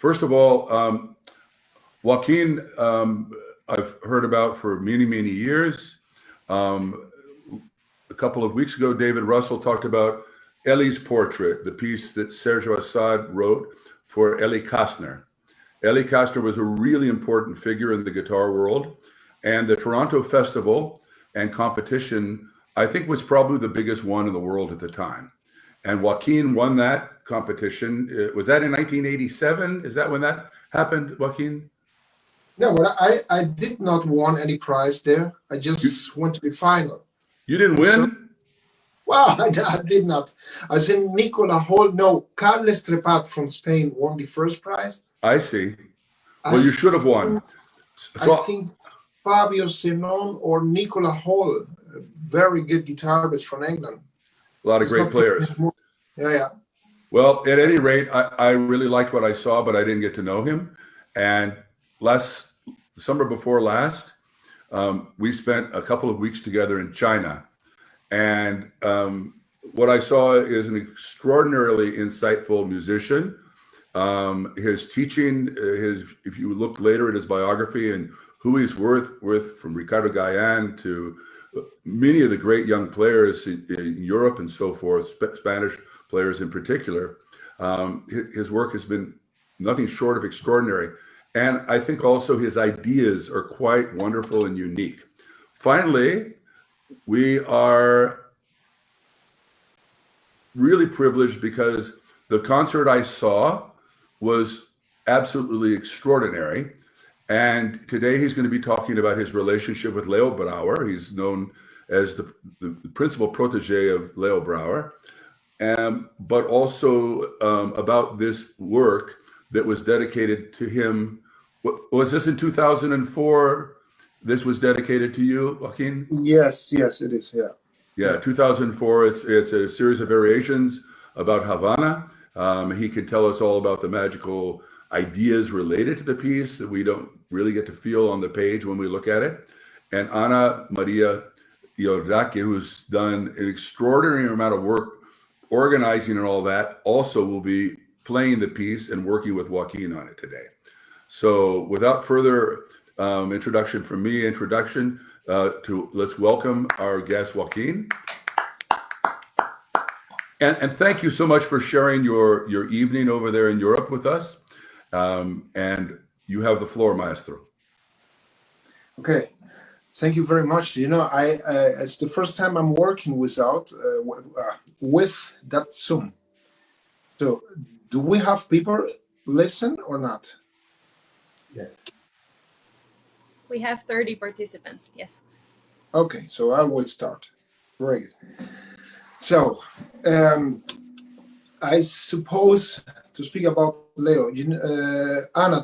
First of all, Joaquin, I've heard about for many, many years. A couple of weeks ago, David Russell talked about Ellie's portrait, the piece that Sergio Assad wrote for Ellie Kastner. Ellie Kastner was a really important figure in the guitar world, and the Toronto Festival and competition, I think, was probably the biggest one in the world at the time. And Joaquin won that competition. Was that in 1987? Is that when that happened, Joaquin? No, but I did not won any prize there. I just went to the final. You didn't win? So, well, I did not. I think Nicola Hall, no, Carles Trepat from Spain won the first prize. I see. Well, you should have won. So, I think Fabio Zenon or Nicola Hall, a very good guitarist from England. A lot of great players. Yeah. Well, at any rate, I really liked what I saw, but I didn't get to know him. And summer before last, we spent a couple of weeks together in China. And what I saw is an extraordinarily insightful musician. His teaching, if you look later at his biography and who he's worked with, from Ricardo Gallan to many of the great young players in Europe and so forth, Spanish players in particular, his work has been nothing short of extraordinary. And I think also his ideas are quite wonderful and unique. Finally, we are really privileged because the concert I saw was absolutely extraordinary. And today he's going to be talking about his relationship with Leo Brouwer. He's known as the principal protege of Leo Brouwer, but also about this work that was dedicated to him. Was this in 2004? This was dedicated to you, Joaquin? Yes, it is, yeah. Yeah, 2004, it's a series of variations about Havana. He can tell us all about the magical ideas related to the piece that we don't really get to feel on the page when we look at it. And Ana Maria Iordache, who's done an extraordinary amount of work organizing and all that, also will be playing the piece and working with Joaquin on it today. So without further introduction from me, let's welcome our guest, Joaquin. And thank you so much for sharing your evening over there in Europe with us. And you have the floor, Maestro. Okay, thank you very much. You know, it's the first time I'm working with that Zoom. So, do we have people listen or not? Yeah. We have 30 participants, yes. Okay, so I will start. Very good. So, I suppose to speak about Leo, Anna,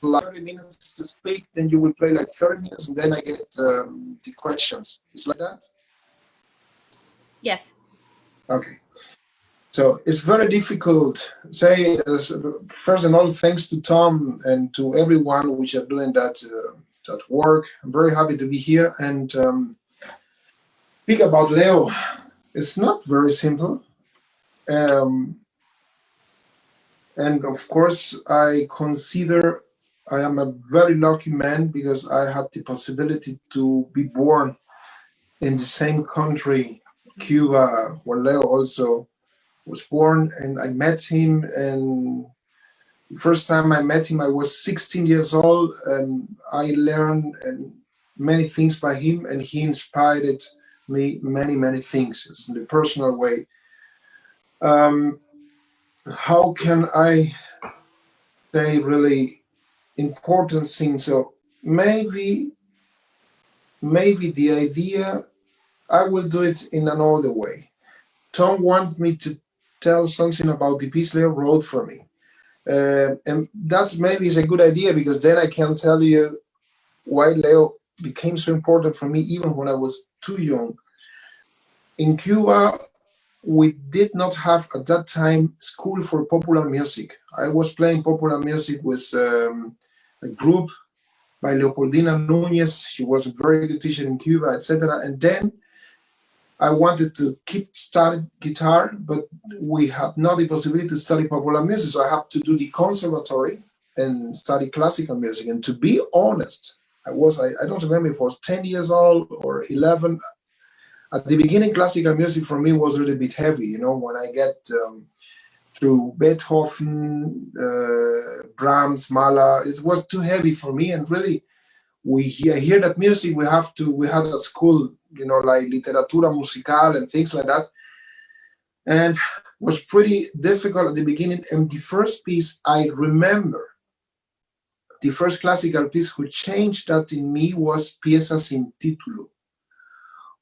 30 minutes to speak, then you will play like 30 minutes, and then I get the questions. It's like that? Yes. Okay. So it's very difficult. First and all, thanks to Tom and to everyone which are doing that work. I'm very happy to be here and speak about Leo. It's not very simple. And of course, I consider I am a very lucky man because I had the possibility to be born in the same country, Cuba, where Leo also was born, and I met him. And the first time I met him, I was 16 years old, and I learned many things by him, and he inspired me many things in the personal way. How can I say really important things? So maybe the idea, I will do it in another way. Tom wanted me to tell something about the piece Leo wrote for me. And that's maybe is a good idea, because then I can tell you why Leo became so important for me even when I was too young. In Cuba, we did not have at that time school for popular music. I was playing popular music with a group by Leopoldina Núñez. She was a very good teacher in Cuba, etc. And then I wanted to keep studying guitar, but we had not the possibility to study popular music. So I had to do the conservatory and study classical music. And to be honest, I don't remember if I was 10 years old or 11. At the beginning, classical music for me was a little bit heavy. You know, when I get through Beethoven, Brahms, Mahler, it was too heavy for me. And really, I hear that music we had at school, you know, like literatura musical and things like that. And it was pretty difficult at the beginning. And the first piece I remember, the first classical piece who changed that in me was Pieza sin título.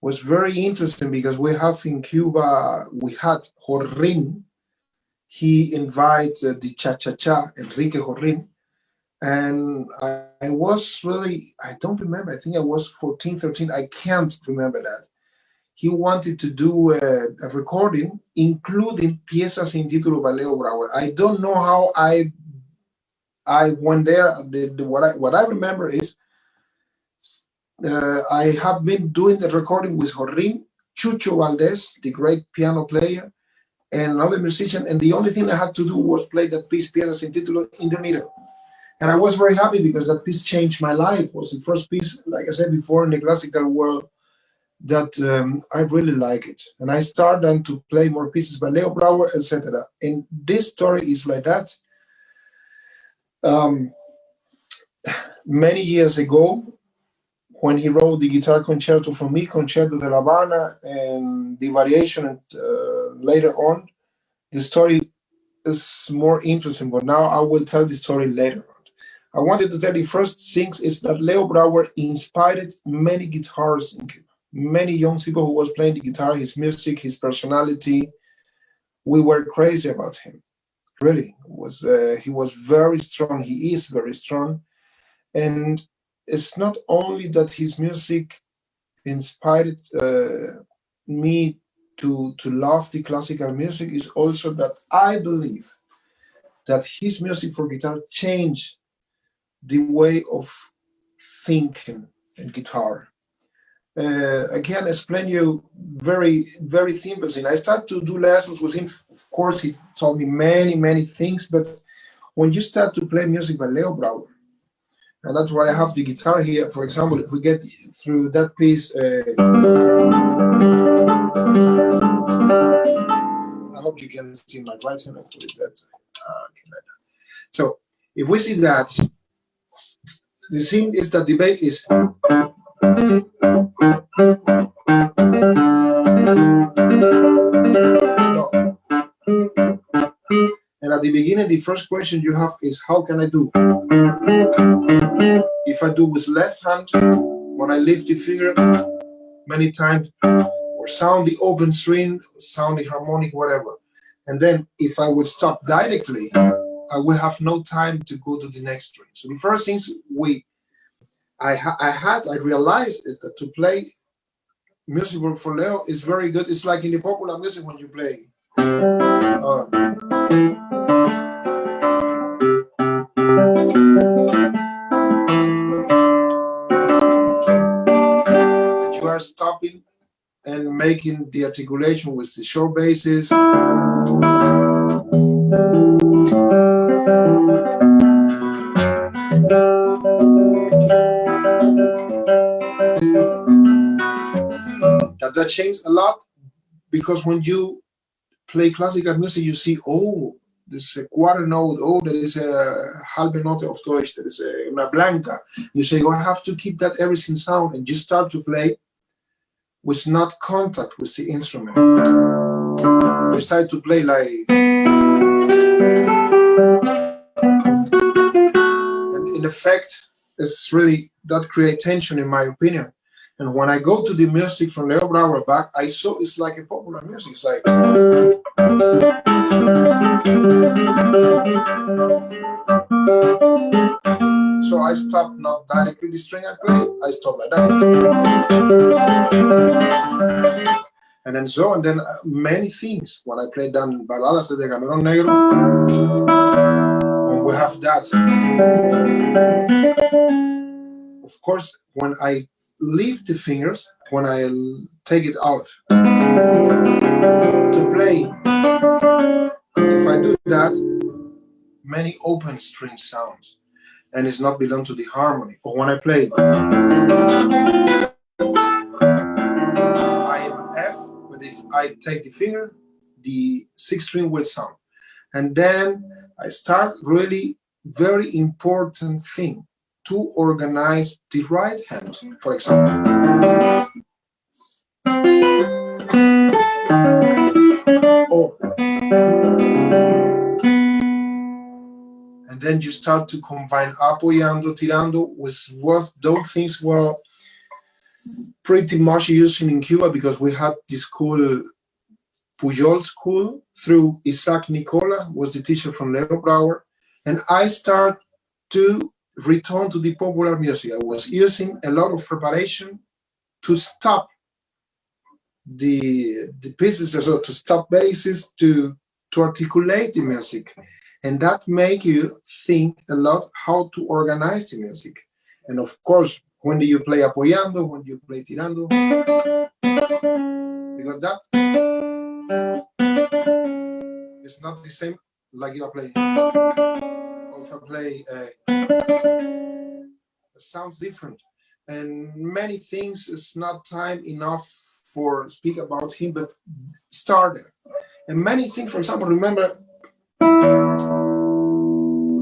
Was very interesting because we have in Cuba, we had Jorrin. He invited the cha-cha-cha, Enrique Jorrin. And I was really, I don't remember, I think I was 14, 13, I can't remember that. He wanted to do a recording, including Pieza sin título by Leo Brouwer. I don't know how I went there. What I remember is I have been doing the recording with Jorrin, Chucho Valdez, the great piano player, and another musician, and the only thing I had to do was play that piece, Pieza sin título, in the middle. And I was very happy because that piece changed my life. It was the first piece, like I said before, in the classical world that I really like it. And I started then to play more pieces by Leo Brouwer, etc. And this story is like that. Many years ago, when he wrote the guitar concerto for me, Concerto de La Habana, and the variation later on, the story is more interesting, but now I will tell the story later on. I wanted to tell the first things is that Leo Brouwer inspired many guitarists in Cuba, many young people who was playing the guitar, his music, his personality. We were crazy about him. Really, he was very strong. He is very strong. And it's not only that his music inspired me to love the classical music, it's also that I believe that his music for guitar changed the way of thinking in guitar. I can explain you very, very simple thing. I started to do lessons with him. Of course, he told me many, many things, but when you start to play music by Leo Brouwer, and that's why I have the guitar here. For example, if we get through that piece, I hope you can see my right hand. I put it that. So if we see that, the thing is that the bass is. No. And at the beginning, the first question you have is, how can I do? If I do with left hand, when I lift the finger many times, or sound the open string, sound the harmonic, whatever. And then if I would stop directly, I will have no time to go to the next string. So the first things I realized is that to play music for Leo is very good. It's like in the popular music when you play. That you are stopping and making the articulation with the short basses. That changed a lot because when you play classical music, you see, oh, there's a quarter note, oh, there is a halbe note of Deutsch, there is una blanca. You say, oh, I have to keep that everything sound, and you start to play with not contact with the instrument. You start to play like, and in effect, it's really that create tension, in my opinion. And when I go to the music from Leo Brouwer back, I saw it's like a popular music. It's like. So I stopped not directly the string I play, I stopped like that. And then many things. When I play down Baladas de Camarón Negro, when we have that. Of course, when I lift the fingers, when I take it out to play. If I do that, many open string sounds, and it's not belong to the harmony. But when I play, I am F, but if I take the finger, the sixth string will sound. And then I start really very important thing to organize the right hand, for example. Or, and then you start to combine apoyando, tirando, with what those things were pretty much using in Cuba, because we had this school, Pujol school, through Isaac Nicola, was the teacher from Leo Brouwer, and I start to return to the popular music. I was using a lot of preparation to stop the pieces, so to stop basses, to articulate the music, and that make you think a lot how to organize the music. And of course, when do you play apoyando, when you play tirando, because that is not the same like you are playing. Or if I play, it sounds different, and many things is not time enough for speak about him, but started. And many things, for example, remember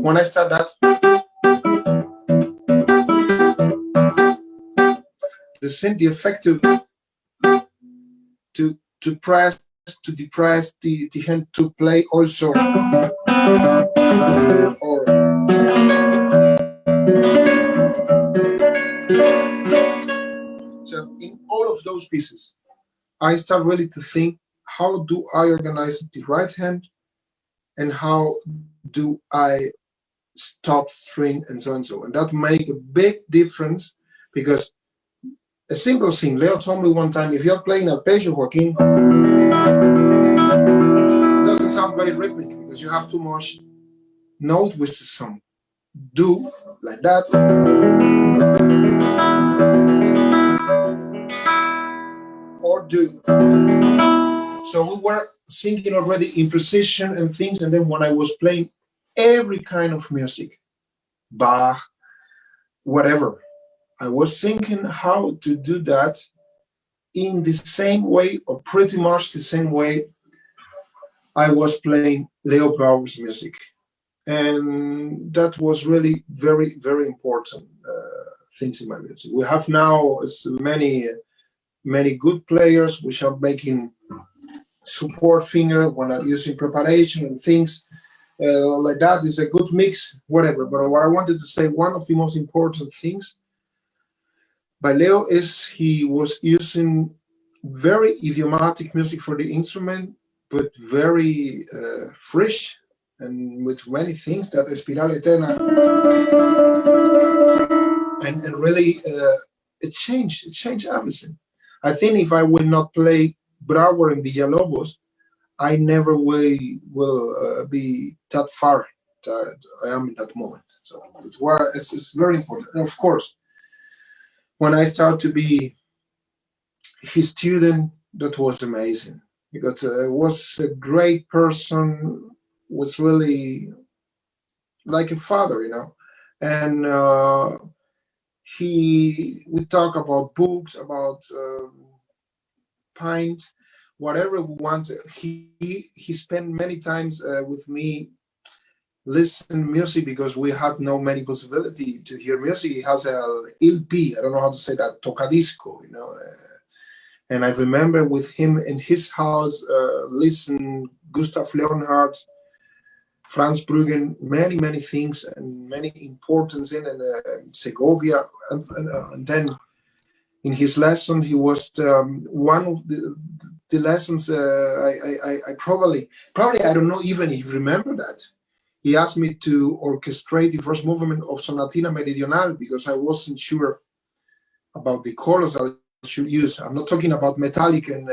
when I start that, the effect to press, to depress the hand, to play also, or so in all of those pieces, I start really to think, how do I organize the right hand, and how do I stop string, and so and so. And that make a big difference, because a simple thing, Leo told me one time, if you're playing arpeggio, Joaquin, it doesn't sound very rhythmic because you have too much note with the song. Do like that, or do. So we were thinking already in precision and things, and then when I was playing every kind of music, Bach, whatever, I was thinking how to do that in the same way, or pretty much the same way I was playing Leo Brouwer's music. And that was really very, very important things in my music. We have now many good players which are making support finger when I'm using preparation and things like that. Is a good mix, whatever. But what I wanted to say, one of the most important things by Leo is he was using very idiomatic music for the instrument, but very fresh, and with many things that Espiral Eterna, and really it changed everything. I think if I will not play Brouwer and Villalobos, I never will be that far that I am in that moment. So it's very important. And of course, when I start to be his student, that was amazing, because was a great person, was really like a father, and we talk about books, about paint, whatever we want. He spent many times with me listen music, because we had no many possibility to hear music. He has a LP, I don't know how to say that, tocadisco, and I remember with him in his house, listen Gustav Leonhardt, Franz Bruggen, many things, and many importance in Segovia, and then in his lesson, he was one of the lessons. I probably I don't know even if you remember that. He asked me to orchestrate the first movement of Sonatina Meridional, because I wasn't sure about the colors I should use. I'm not talking about metallic and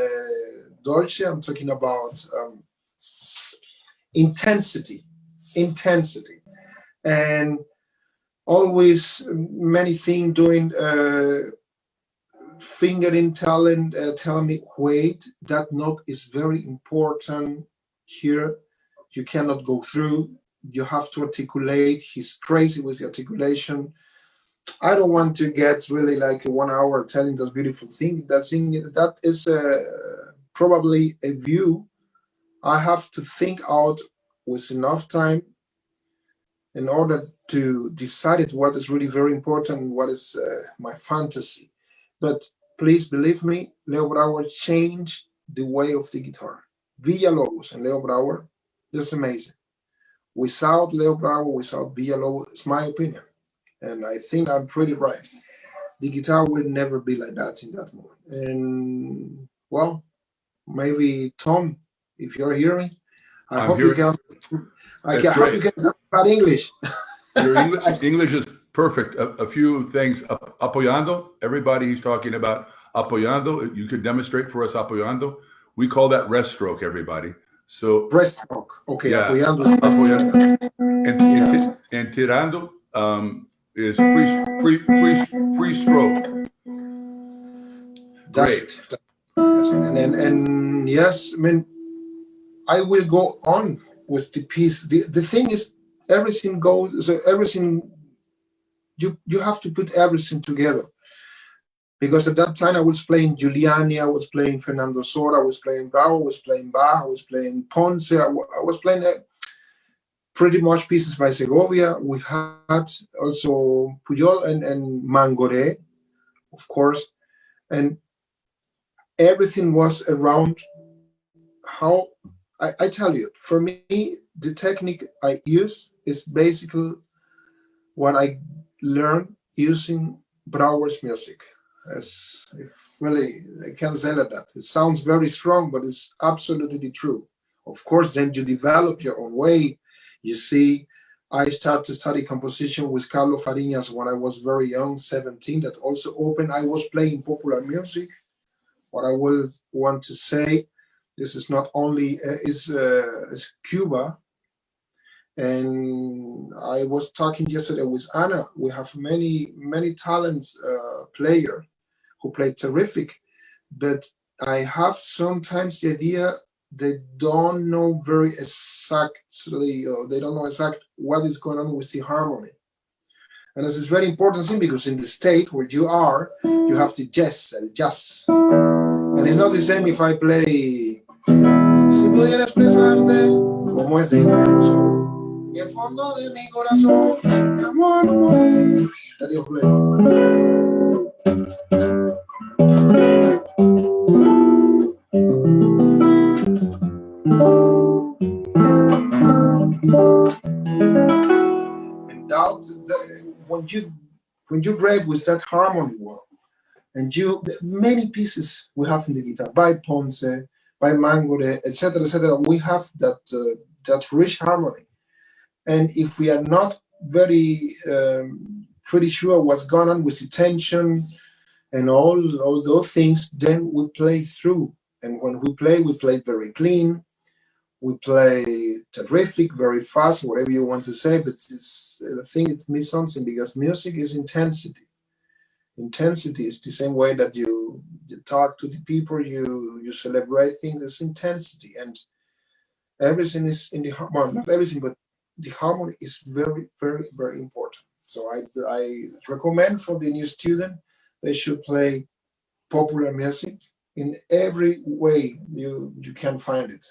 Dolce. I'm talking about intensity, and always many things doing fingering talent tell me, wait, that note is very important here. You cannot go through. You have to articulate. He's crazy with the articulation. I don't want to get really like 1 hour telling this beautiful thing. That is probably a view I have to think out with enough time in order to decide what is really very important and what is my fantasy. But please believe me, Leo Brouwer changed the way of the guitar. Villalobos and Leo Brouwer, that's amazing. Without Leo Brouwer, without Villalobos, it's my opinion. And I think I'm pretty right. The guitar will never be like that in that moment. And well, maybe Tom, if you're hearing, I I'm hope here. you can. That's hope you great. can talk about English. Your English is perfect. A few things. Apoyando. Everybody he's talking about apoyando. You could demonstrate for us apoyando. We call that rest stroke, everybody. So Breaststroke. Okay, yeah, apoyando. apoyando. Yeah. And tirando is free stroke. That's Great. it. That's it. And yes, I mean, I will go on with the piece. The thing is, everything goes. So everything you have to put everything together. Because at that time I was playing Giuliani, I was playing Fernando Sora, I was playing Brouwer, I was playing Bach, I was playing Ponce, I was playing pretty much pieces by Segovia. We had also Puyol and Mangoré, of course, and everything was around how I tell you. For me, the technique I use is basically what I learned using Brouwer's music. As if really I can't say that. It sounds very strong, but it's absolutely true. Of course, then you develop your own way. You see, I started to study composition with Carlos Fariñas when I was very young, 17. That also opened. I was playing popular music. What I will want to say, this is not only is Cuba. And I was talking yesterday with Anna. We have many talents player who play terrific, but I have sometimes the idea they don't know very exactly, or they don't know exactly what is going on with the harmony. And this is very important thing because in the state where you are, you have the jazz, and it's not the same if I play. Si pudiera expresarte como es de inmenso. En el fondo de mi corazón, mi amor por ti. That you play. And that when you grab with that harmony well, and many pieces we have in the guitar by Ponce, by Mangore, etc. We have that rich harmony. And if we are not very pretty sure what's going on with the tension and all those things, then we play through. And when we play very clean. We play terrific, very fast, whatever you want to say. But I think it means something because music is intensity. Intensity is the same way that you talk to the people, you celebrate things. It's intensity, and everything is in the well, not everything, but the harmony is very, very, very important. So I recommend for the new student they should play popular music in every way you can find it,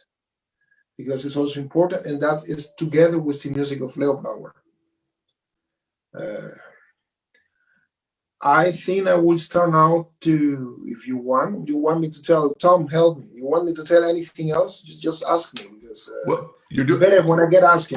because it's also important, and that is together with the music of Leo Brouwer. I think I will start now to, if you want me to tell, Tom, help me. You want me to tell anything else? Just ask me, because Well, you're it's better when I get asked,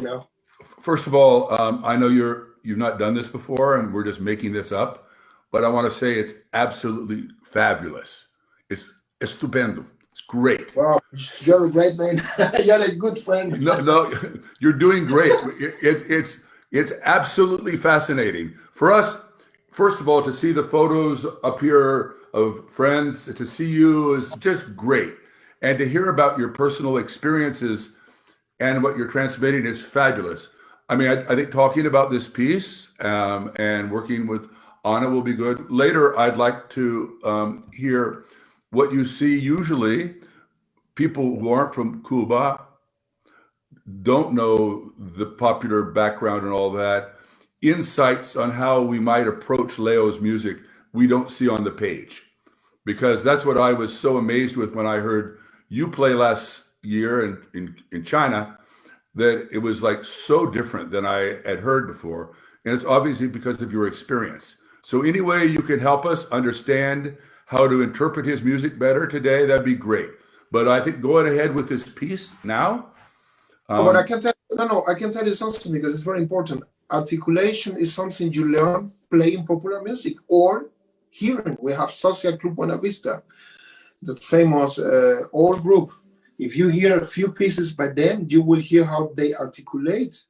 First of all, I know you've not done this before, and we're just making this up, but I want to say it's absolutely fabulous. It's estupendo. It's great. Wow, you're a great man. You're a good friend. No, you're doing great. It's absolutely fascinating for us. First of all, to see the photos up here of friends, to see you is just great, and to hear about your personal experiences and what you're transmitting is fabulous. I mean, I think talking about this piece and working with Anna will be good. Later, I'd like to hear what you see. Usually, people who aren't from Cuba don't know the popular background and all that. Insights on how we might approach Leo's music we don't see on the page. Because that's what I was so amazed with when I heard you play last year in China, that it was like so different than I had heard before. And it's obviously because of your experience. So any way you can help us understand how to interpret his music better today, that'd be great. But I think going ahead with this piece now. But I can tell I can tell you something because it's very important. Articulation is something you learn playing popular music or hearing. We have Social Club Buena Vista, that famous old group. If you hear a few pieces by them, you will hear how they articulate.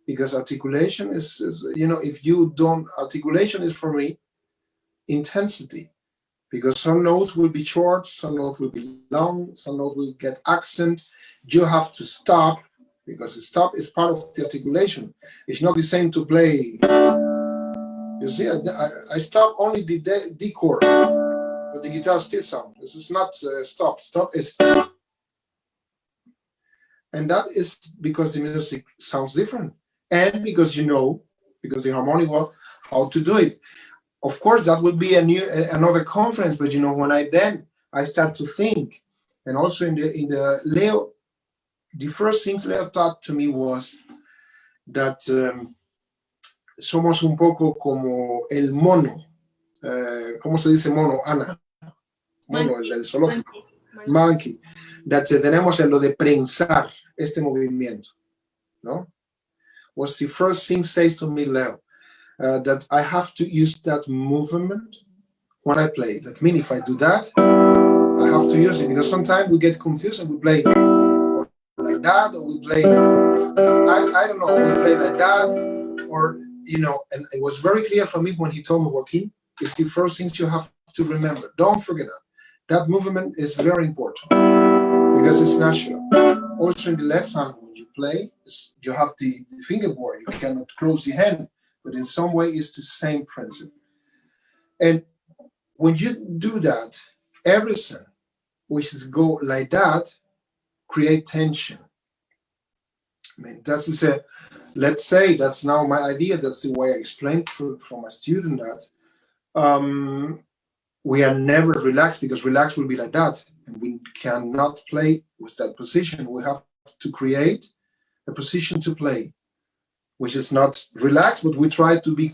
Because articulation is if you don't, articulation is for me intensity. Because some notes will be short, some notes will be long, some notes will get accent. You have to stop, because stop is part of the articulation. It's not the same to play. You see, I stop only the D chord, but the guitar still sounds. This is not stop. Stop is, and that is because the music sounds different, and because because the harmonic was how to do it. Of course, that would be another conference. But when I start to think, and also in the Leo, the first things Leo taught to me was that somos un poco como el mono. ¿Cómo se dice mono, Ana? Mono, el del zoológico. Monkey. That tenemos en lo de prensar este movimiento, ¿no? Was the first thing says to me, Leo, that I have to use that movement when I play. That means if I do that, I have to use it, because sometimes we get confused and we play like that, or we play, I don't know, we play like that, or, and it was very clear for me when he told me, Joaquin, it's the first things you have to remember. Don't forget that. That movement is very important because it's natural. Also in the left hand, when you play, you have the fingerboard. You cannot close the hand, but in some way it's the same principle. And when you do that, everything which is go like that, create tension. I mean, let's say that's now my idea. That's the way I explained for my student that we are never relaxed, because relaxed will be like that. And we cannot play with that position. We have to create a position to play, which is not relaxed, but we try to be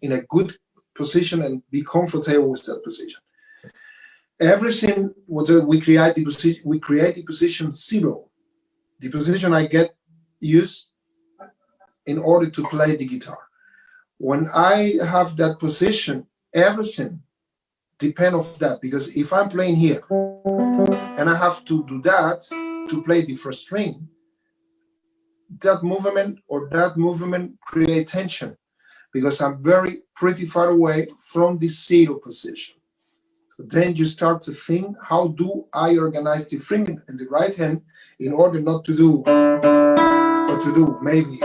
in a good position and be comfortable with that position. Everything we create the position zero, the position I get used in order to play the guitar. When I have that position, everything depends on that, because if I'm playing here and I have to do that to play the first string, that movement create tension, because I'm pretty far away from the zero position. So then you start to think, how do I organize the finger in the right hand in order not to do, or to do maybe.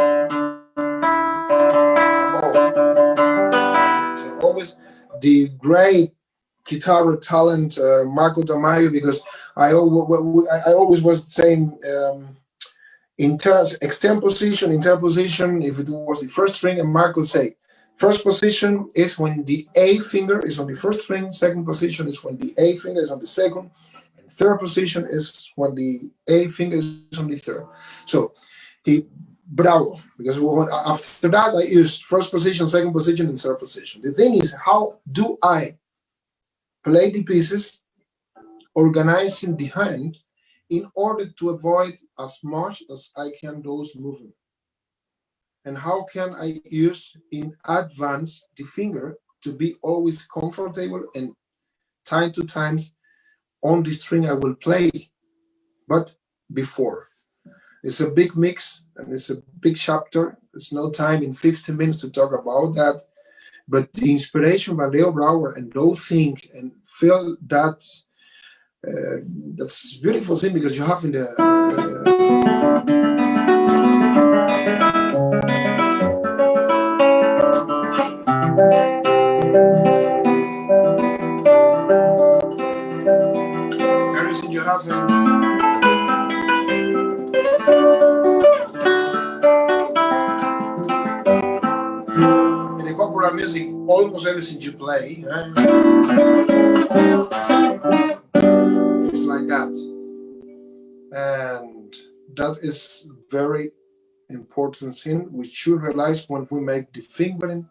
So always the great guitar talent, Marco Tamayo, because I always was saying, extend position, interposition, if it was the first string, and Marco say, first position is when the A finger is on the first string, second position is when the A finger is on the second, and third position is when the A finger is on the third. So Bravo, because after that I used first position, second position, and third position. The thing is, how do I play the pieces, organizing the hand, in order to avoid as much as I can those movements? And how can I use in advance the finger to be always comfortable, and time to times on the string I will play, but before. It's a big mix and it's a big chapter. There's no time in 15 minutes to talk about that. But the inspiration by Leo Brouwer, and those things, and feel that that's beautiful thing, because you have in the almost everything you play. It's like that. And that is very important thing we should realize when we make the fingering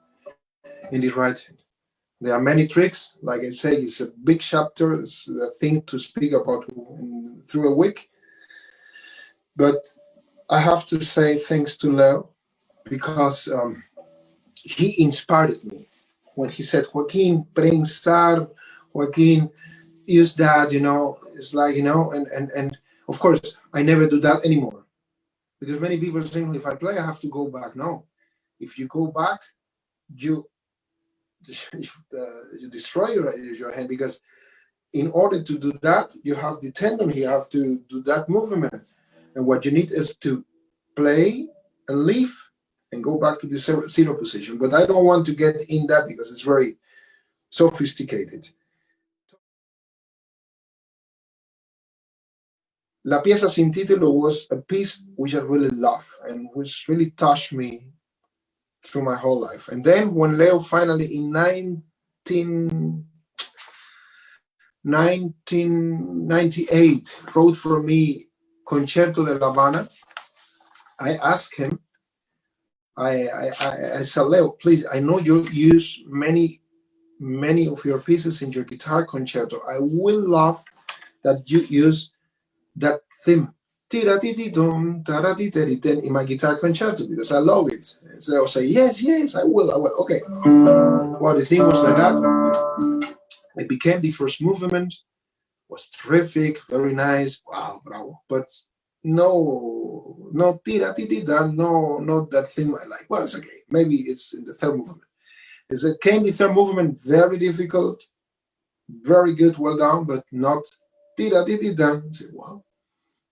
in the right hand. There are many tricks. Like I say, it's a big chapter. It's a thing to speak about through a week. But I have to say thanks to Leo because he inspired me when he said, Joaquin, brainstorm, Joaquin, use that, it's like, and of course, I never do that anymore. Because many people think if I play, I have to go back. No. If you go back, you destroy your hand, because in order to do that, you have the tendon, you have to do that movement. And what you need is to play and leave and go back to the zero position. But I don't want to get in that because it's very sophisticated. La pieza sin título was a piece which I really love and which really touched me through my whole life. And then when Leo finally in 1998 wrote for me Concerto de La Habana, I asked him, I said, Leo, please, I know you use many of your pieces in your guitar concerto. I will love that you use that theme in my guitar concerto because I love it. So I'll say, yes, I will. Okay. Well, the thing was like that. It became the first movement, was terrific, very nice. Wow, bravo. But no, not that theme I like. Well, it's okay. Maybe it's in the third movement. As it came the third movement, very difficult, very good, well done, but not I said, wow.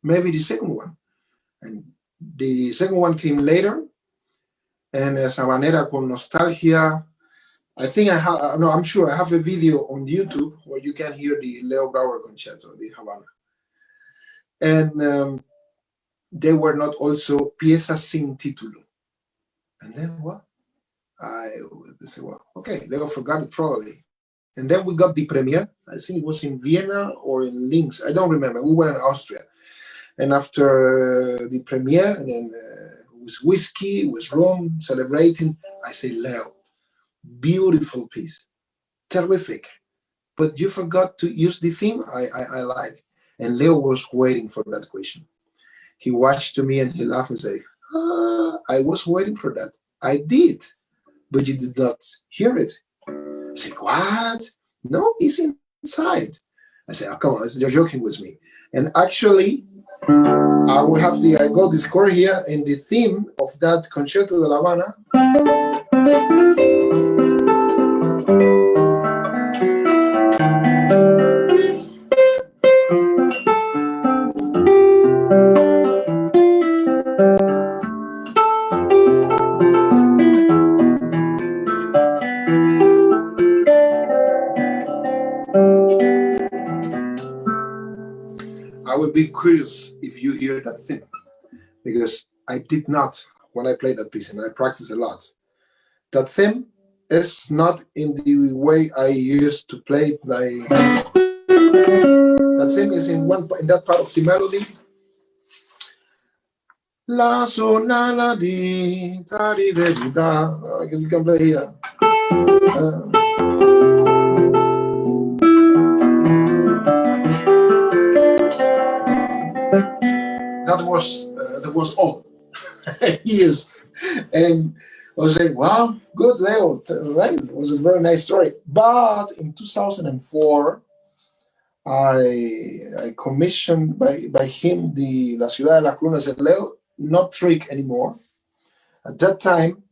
Maybe the second one. And the second one came later. And Sabanera con Nostalgia. I think I'm sure I have a video on YouTube where you can hear the Leo Brouwer concerto, the Havana. And they were not also piezas sin título. And then what? They said, well, okay, Leo forgot it probably. And then we got the premiere. I think it was in Vienna or in Linz. I don't remember. We were in Austria. And after the premiere, and then it was whiskey, it was rum, celebrating. I say, Leo, beautiful piece, terrific. But you forgot to use the theme I like. And Leo was waiting for that question. He watched me and he laughed and said, I was waiting for that. I did, but you did not hear it. I said, what? No, it's inside. I said, oh, come on, you're joking with me. And actually, I got the score here, and the theme of that Concerto de La Habana. I would be curious if you hear that theme, because I did not when I played that piece, and I practiced a lot. That theme is not in the way I used to play it. That theme is in that part of the melody. La sol la di da di da. You can play here. That was all. Years. And I was like, wow, good, Leo. It was a very nice story. But in 2004, I commissioned by him the La Ciudad de las Colunas. I said, Leo, not trick anymore. At that time,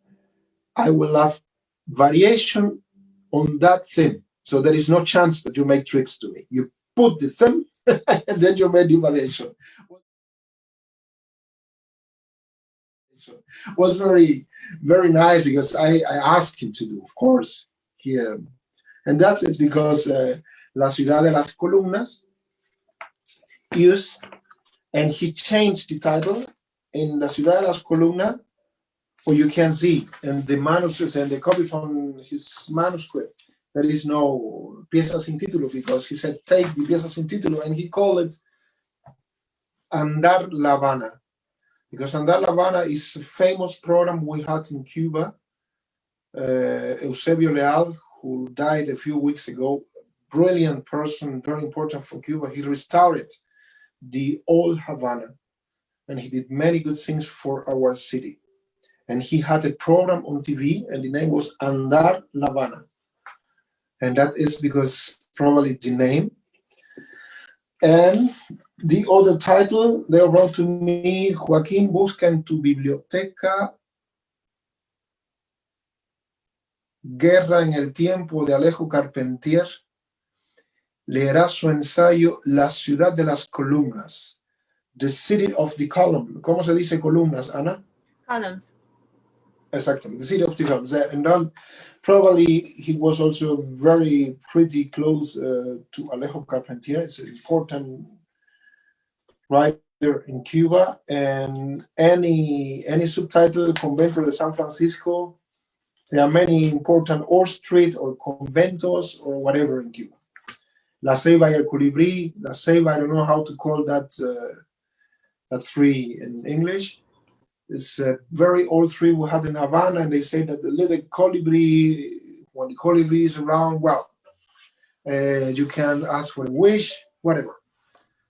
I will have variation on that theme. So there is no chance that you make tricks to me. You put the theme and then you make the variation. Was very, very nice because I asked him to do, of course. And that's it because La Ciudad de las Columnas used, and he changed the title in La Ciudad de las Columnas or you can see in the manuscripts and the copy from his manuscript, there is no pieza sin título, because he said take the pieza sin título, and he called it Andar La Habana, because Andar La Habana is a famous program we had in Cuba. Eusebio Leal, who died a few weeks ago, brilliant person, very important for Cuba. He restored the old Havana, and he did many good things for our city. And he had a program on TV, and the name was Andar La Habana. And that is because probably the name. And the other title they wrote to me, Joaquín, busca en tu biblioteca Guerra en el tiempo de Alejo Carpentier. Leerás su ensayo La ciudad de las columnas, The City of the Column. ¿Cómo se dice columnas, Ana? Columns. Exactly, The City of the Columns. And then probably he was also very pretty close to Alejo Carpentier. It's an important writer in Cuba. And any subtitle, Convento de San Francisco, there are many important, or street, or conventos, or whatever in Cuba. La Ceiba y el Colibrí, La Ceiba, I don't know how to call that three in English. It's a very old tree we had in Havana, and they say that the little colibri, when the colibri is around, well, you can ask for a wish, whatever.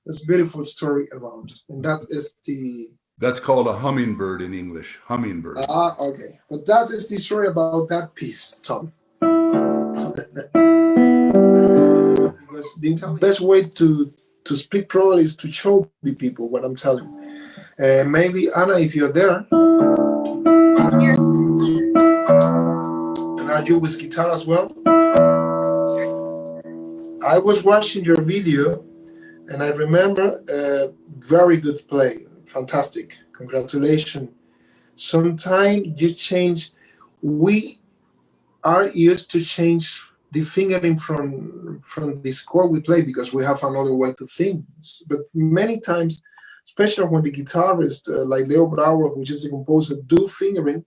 It's a beautiful story around, and that is the... That's called a hummingbird in English, hummingbird. Okay. But that is the story about that piece, Tom. Because the best way to speak probably is to show the people what I'm telling. Maybe, Anna, if you're there. I'm here. And are you with guitar as well? I was watching your video, and I remember very good play. Fantastic. Congratulations. Sometimes you change. We are used to change the fingering from the score we play because we have another way to think. But many times, especially when the guitarist like Leo Brouwer, which is a composer, do fingering,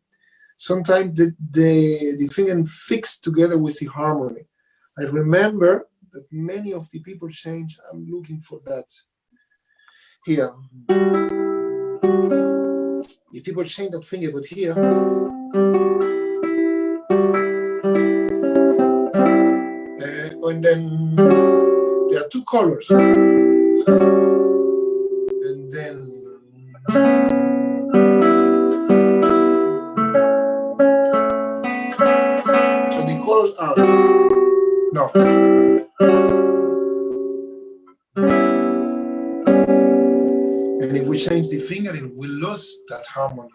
sometimes the fingering fixed together with the harmony. I remember that many of the people change. I'm looking for that here. The people change that finger, but here. And then there are two colors. And then so the colors are no. And if we change the fingering, we lose that harmony.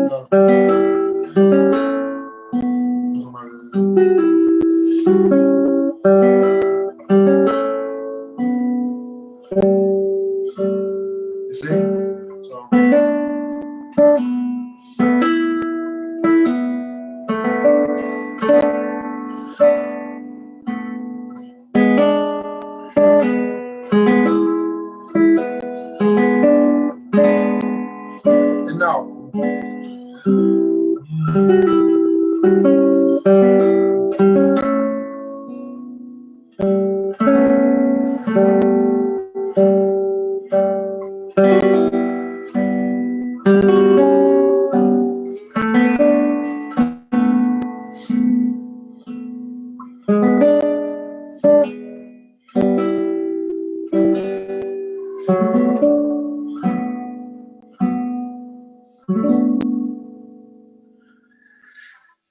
No. You see? So. And now.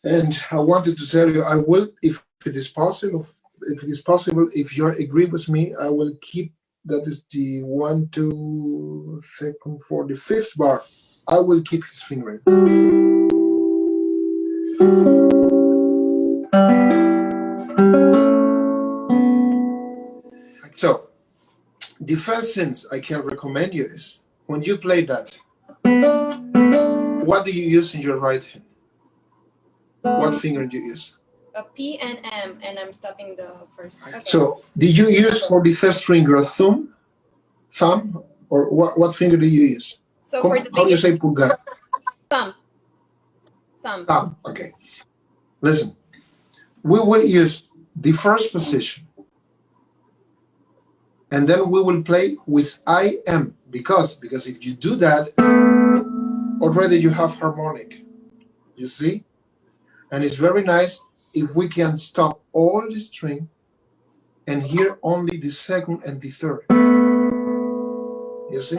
And I wanted to tell you, I will, if it is possible, if you agree with me, I will keep, that is the 1, 2, 3, 4, the 5th bar. I will keep his fingering. So, the first things I can recommend you is, when you play that, what do you use in your right hand? What finger do you use? A P and M, and I'm stopping the first. Okay. So, did you use for the first string your thumb? Or what finger do you use? So for the How do you beginning, say pulgar? thumb. Thumb. Thumb. Okay. Listen, we will use the first position, and then we will play with IM because if you do that, already you have harmonic. You see? And it's very nice if we can stop all the string and hear only the second and the third. You see?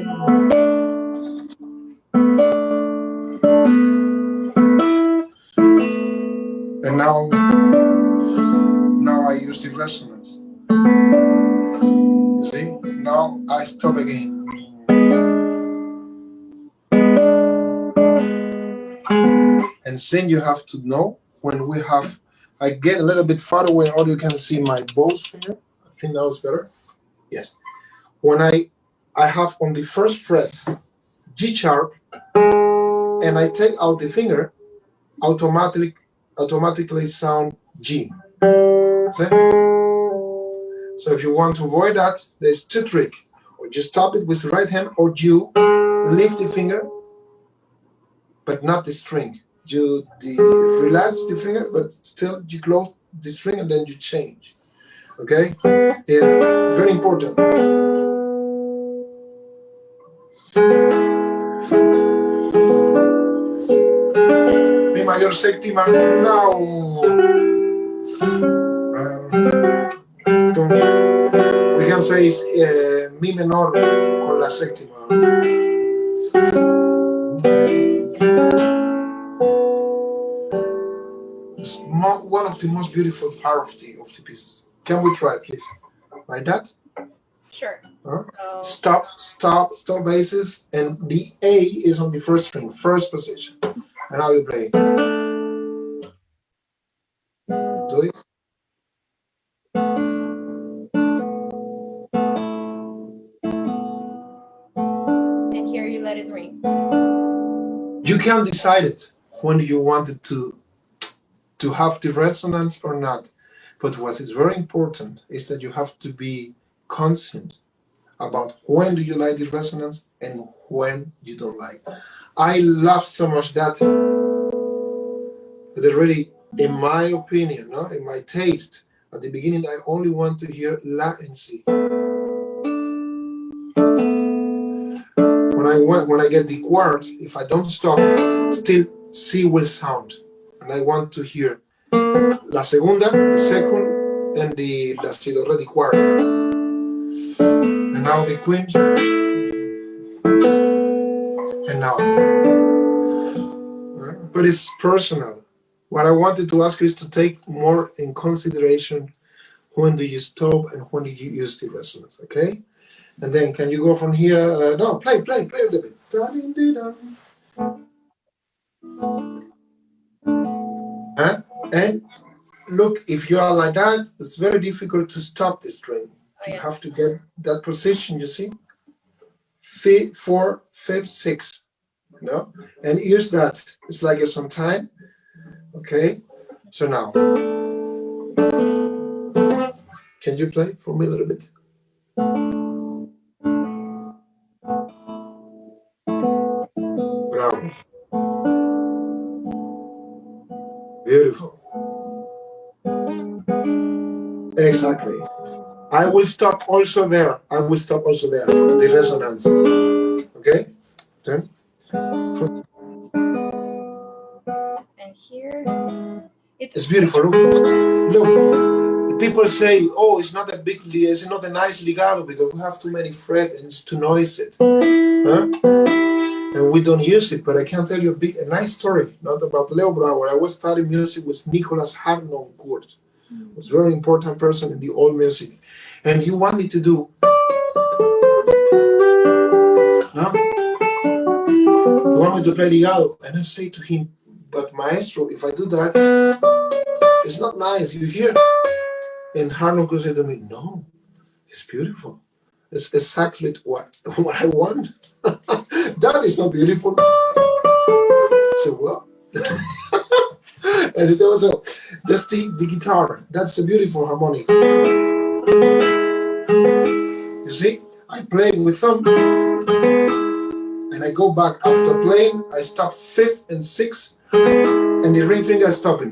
And now I use the resonance. You see? Now I stop again. And then you have to know when we have, I get a little bit far away, or you can see my both finger. I think that was better. Yes. When I have on the first fret G sharp, and I take out the finger, automatically sound G. See? So if you want to avoid that, there's two tricks. Or you stop it with the right hand, or you lift the finger, but not the string. You relax the finger, but still you close the string and then you change. Okay? Very important. Mi mayor séptima, now. We can say it's mi menor con la séptima. It's one of the most beautiful part of the pieces. Can we try, please? Like that? Sure. Stop basses, and the A is on the first string, first position. And now you play. Do it. And here you let it ring. You can decide it when you want it to have the resonance or not. But what is very important is that you have to be conscious about when do you like the resonance and when you don't like. I love so much that really, in my opinion, no, in my taste, at the beginning I only want to hear La and C. When I get the chord, if I don't stop, still C will sound, and I want to hear la segunda, the second, and la si do re the chord. And now the quince, and now. But it's personal. What I wanted to ask you is to take more in consideration when do you stop and when do you use the resonance, okay? And then can you go from here? No, play a little bit. And look, if you are like that, it's very difficult to stop the string. You have to get that position, you see? 5th, 4th, 5th, 6th. No? And use that. It's like some time. Okay? So now. Can you play for me a little bit? Bravo. Beautiful. Exactly. I will stop also there. The resonance. Okay? Turn. And here, it's beautiful. Look. People say, "Oh, it's not a big, it's not a nice legato because we have too many frets and it's too noisy, huh? And we don't use it." But I can tell you a nice story, not about Leo Brouwer. I was studying music with Nicholas Harnoncourt. He was a very important person in the old music, and he wanted to do. No? He wanted to play legato, and I say to him, "But maestro, if I do that, it's not nice. You hear?" And Harnoncourt said to me, "No, it's beautiful. It's exactly what I want." That is not beautiful. So well. And it was that's the guitar. That's a beautiful harmonic. You see, I play with thumb. and I go back after playing. I stop 5th and 6th, and the ring finger is stopping.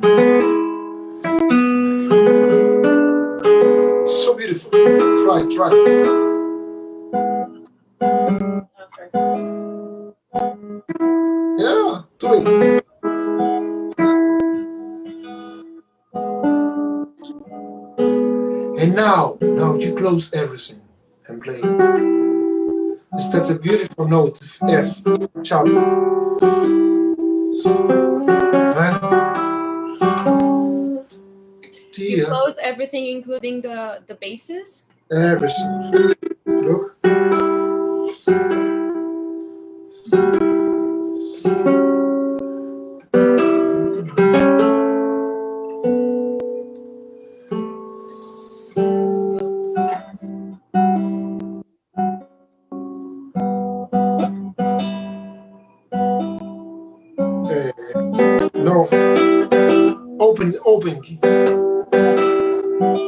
It's so beautiful. Try. Oh, sorry. Yeah, do it. And now you close everything and play. It's that's a beautiful note, F, sharp. You close everything, including the basses? Everything. Look. No. Open key.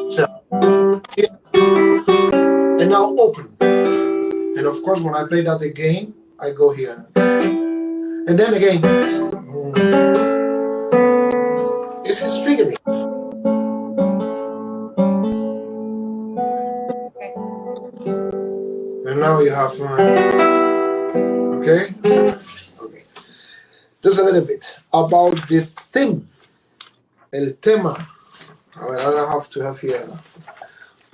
So, here. And now open. And of course, when I play that again, I go here. And then again. It's his fingering. Okay. And now you have, okay? Okay. Just a little bit about the theme. El tema. A ver, ahora I have to have here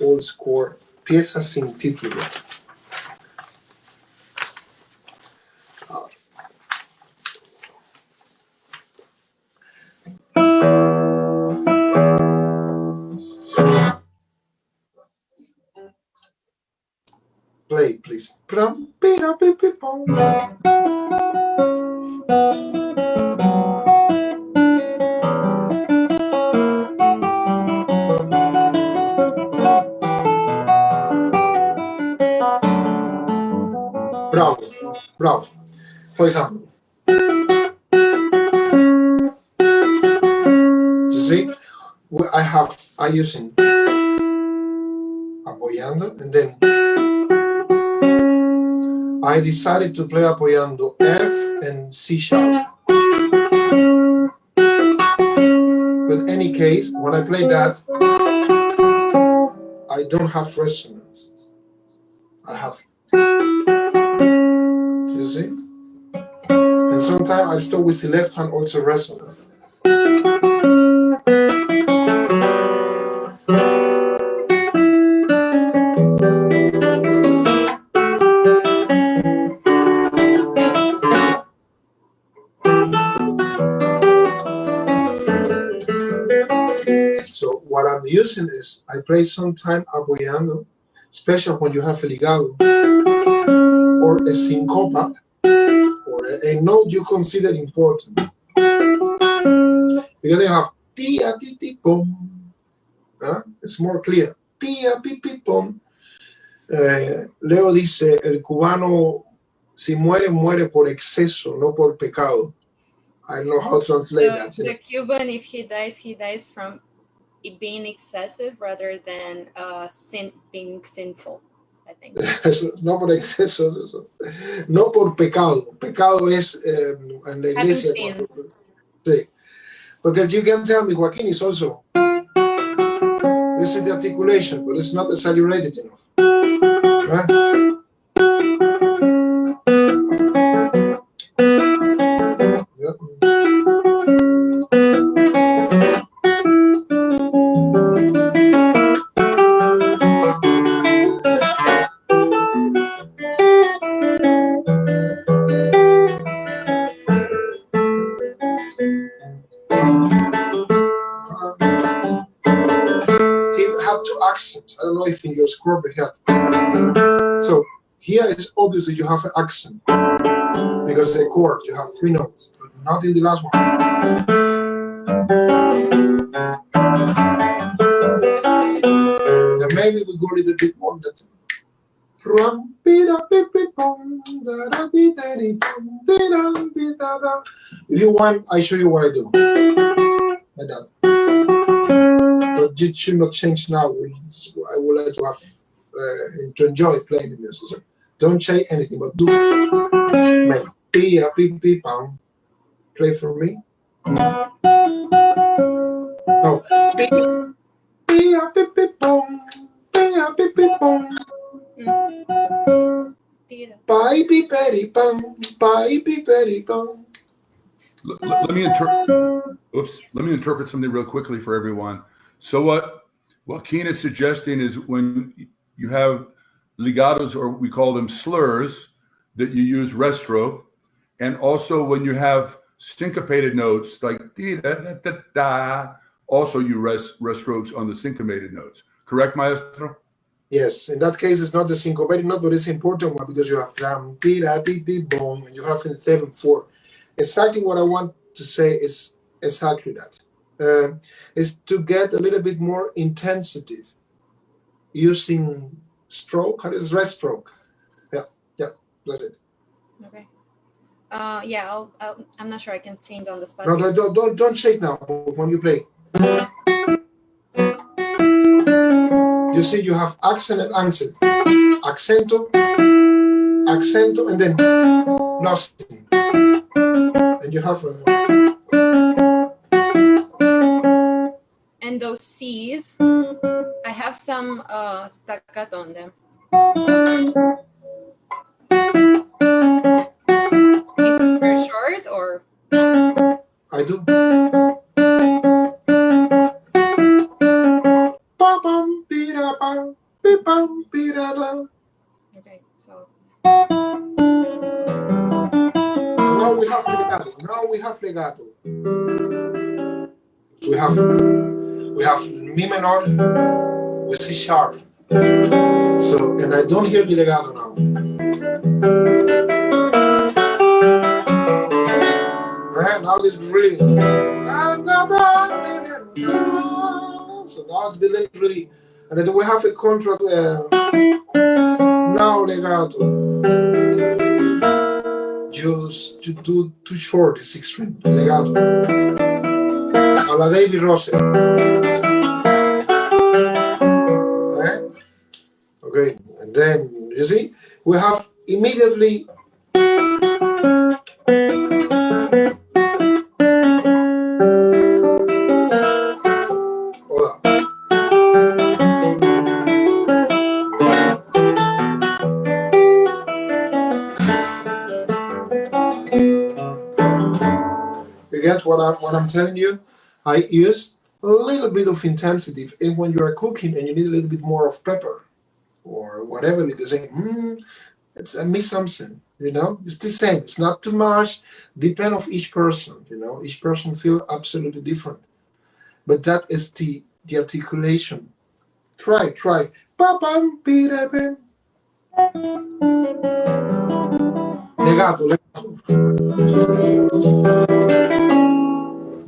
old score. Pieza sin título. Play, please. Bravo. For example, you see, I using apoyando, and then I decided to play apoyando F and C sharp. But in any case, when I play that, I don't have resonance. I have, you see? And sometimes I start with the left hand also resonance. So what I'm using is, I play sometime apoyando, especially when you have a ligado, or a syncopa, or a note you consider important. Because you have tia ti ti pom. It's more clear. Tia pi pi pom. Leo dice, el cubano, si muere, muere por exceso, no por pecado. I don't know how to translate that. The Cuban, if he dies from it being excessive rather than being sinful, I think. No por exceso, no por pecado. Pecado es en la iglesia. Sí. Because you can tell me, Joaquin is also, this is the articulation, but it's not exaggerated enough. Right? Yep. Accent. I don't know if in your score, but you have. So here is obviously you have an accent because the chord you have 3 notes, but not in the last one. And maybe we go a little bit more that. If you want, I show you what I do. Like that. But it should not change now. I would like to have to enjoy playing the music. Don't say anything, but do. Play for me. No. Tira. Let me let me interpret something real quickly for everyone. So what Joaquin is suggesting is when you have legatos, or we call them slurs, that you use breaststroke, and also when you have syncopated notes like da da da da, also you breaststrokes on the syncopated notes. Correct, maestro? Yes, in that case, it's not the syncopated note, but it's important one because you have and you have in 7/4. Exactly what I want to say is exactly that. Is to get a little bit more intensity using stroke. How is rest stroke? Yeah, that's it. Okay. Yeah, I'm not sure I can change on the spot. No, don't shake now when you play. You see, you have accent and accent. Accento, accento, and then nothing. And you have And those C's, I have some staccato on them. Is it very short or? I do. Okay, so. Now we have legato. We have mi menor with C sharp. So, and I don't hear the legato now. Now this really. So now it's building really, and then we have a contrast. Now legato. Just to do too short, it's extreme legato. A la David Rose. Okay, and then you see, we have immediately. You get what I'm telling you? I use a little bit of intensity, and when you are cooking and you need a little bit more of pepper or whatever, because it's a miss something, it's the same. It's not too much. Depend of each person, each person feel absolutely different. But that is the articulation. Try. Legato.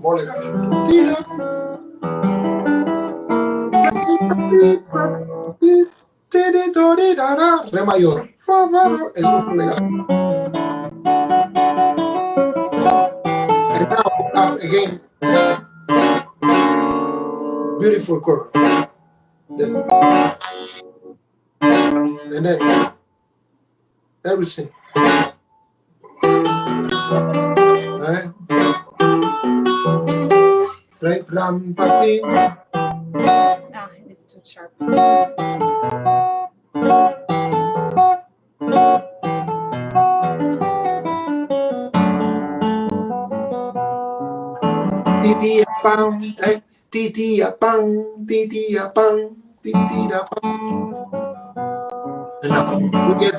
More legato. Re mayor. Es un legato. And now we have again beautiful chord. And then everything. Right? It's too sharp. Titia pam, titia pam, titia pam, titia pam. And now we get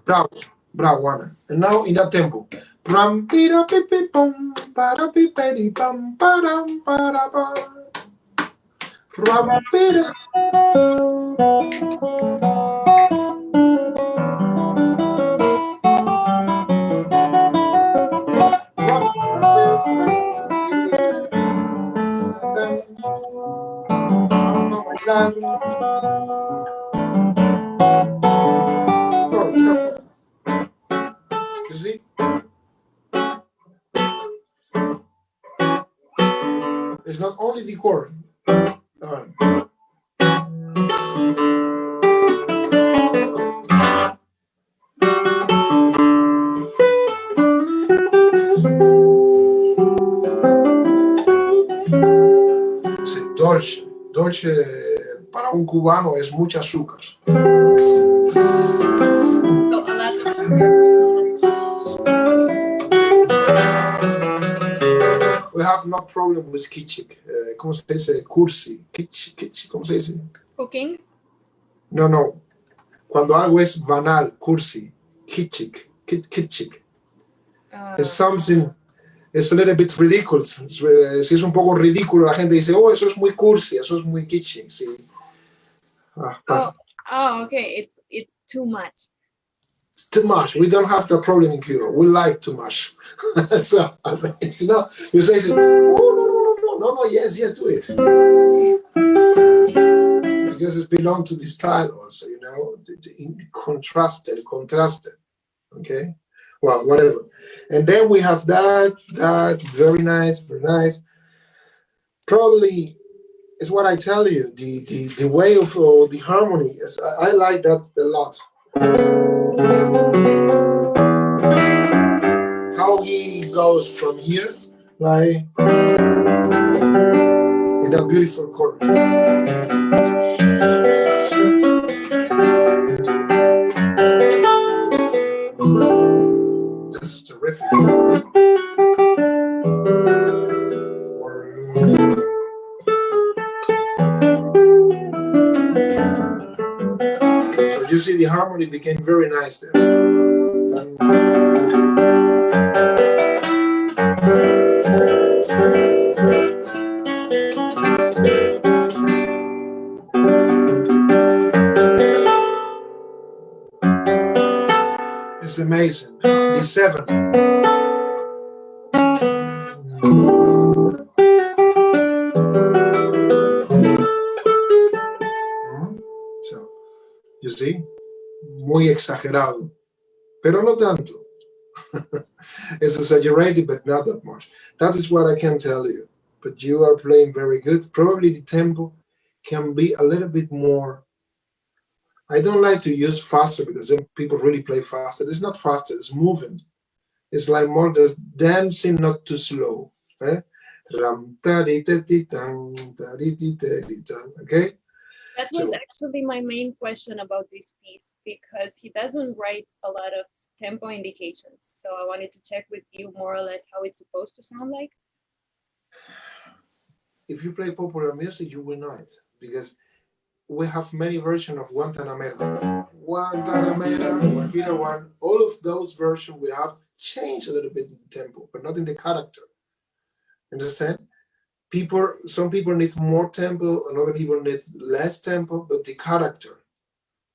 bravo one. And now in that tempo. Pram pira pipi pum, para piperi pam, param para pa. Pram pira. You see? It's not only the chord. Dolce para un cubano es mucho azúcar. So a lot of sugar. We have no problem with kitschig. ¿Cómo se dice? Cursi. Kitsch, ¿cómo se dice? Cooking. No. Cuando algo es banal, cursi, kitschig. It's something, it's a little bit ridiculous. Si es un poco ridículo, la gente dice, oh, eso es muy cursi, eso es muy kitschig. Sí. Okay. It's too much. It's too much. We don't have that problem in Cuba. We like too much. So, you say, oh, no, yes, do it. Because it belongs to the style also, the contrasted, okay? Well, whatever. And then we have that, very nice. Probably is what I tell you, the way of the harmony, is, I like that a lot. How he goes from here, like, in that beautiful chord. That's terrific. So you see the harmony became very nice there. It's amazing. The 7. So, you see? Muy exagerado. Pero no tanto. It's exaggerated, but not that much. That is what I can tell you. But you are playing very good. Probably the tempo can be a little bit more. I don't like to use faster because then people really play faster. It's not faster, it's moving. It's like more just dancing, not too slow. Okay? That was actually my main question about this piece, because he doesn't write a lot of tempo indications. So I wanted to check with you more or less how it's supposed to sound like. If you play popular music, you will know it, because we have many versions of Guantanamera, Guajira One. All of those versions we have changed a little bit in tempo, but not in the character. Understand? Some people need more tempo, and other people need less tempo, but the character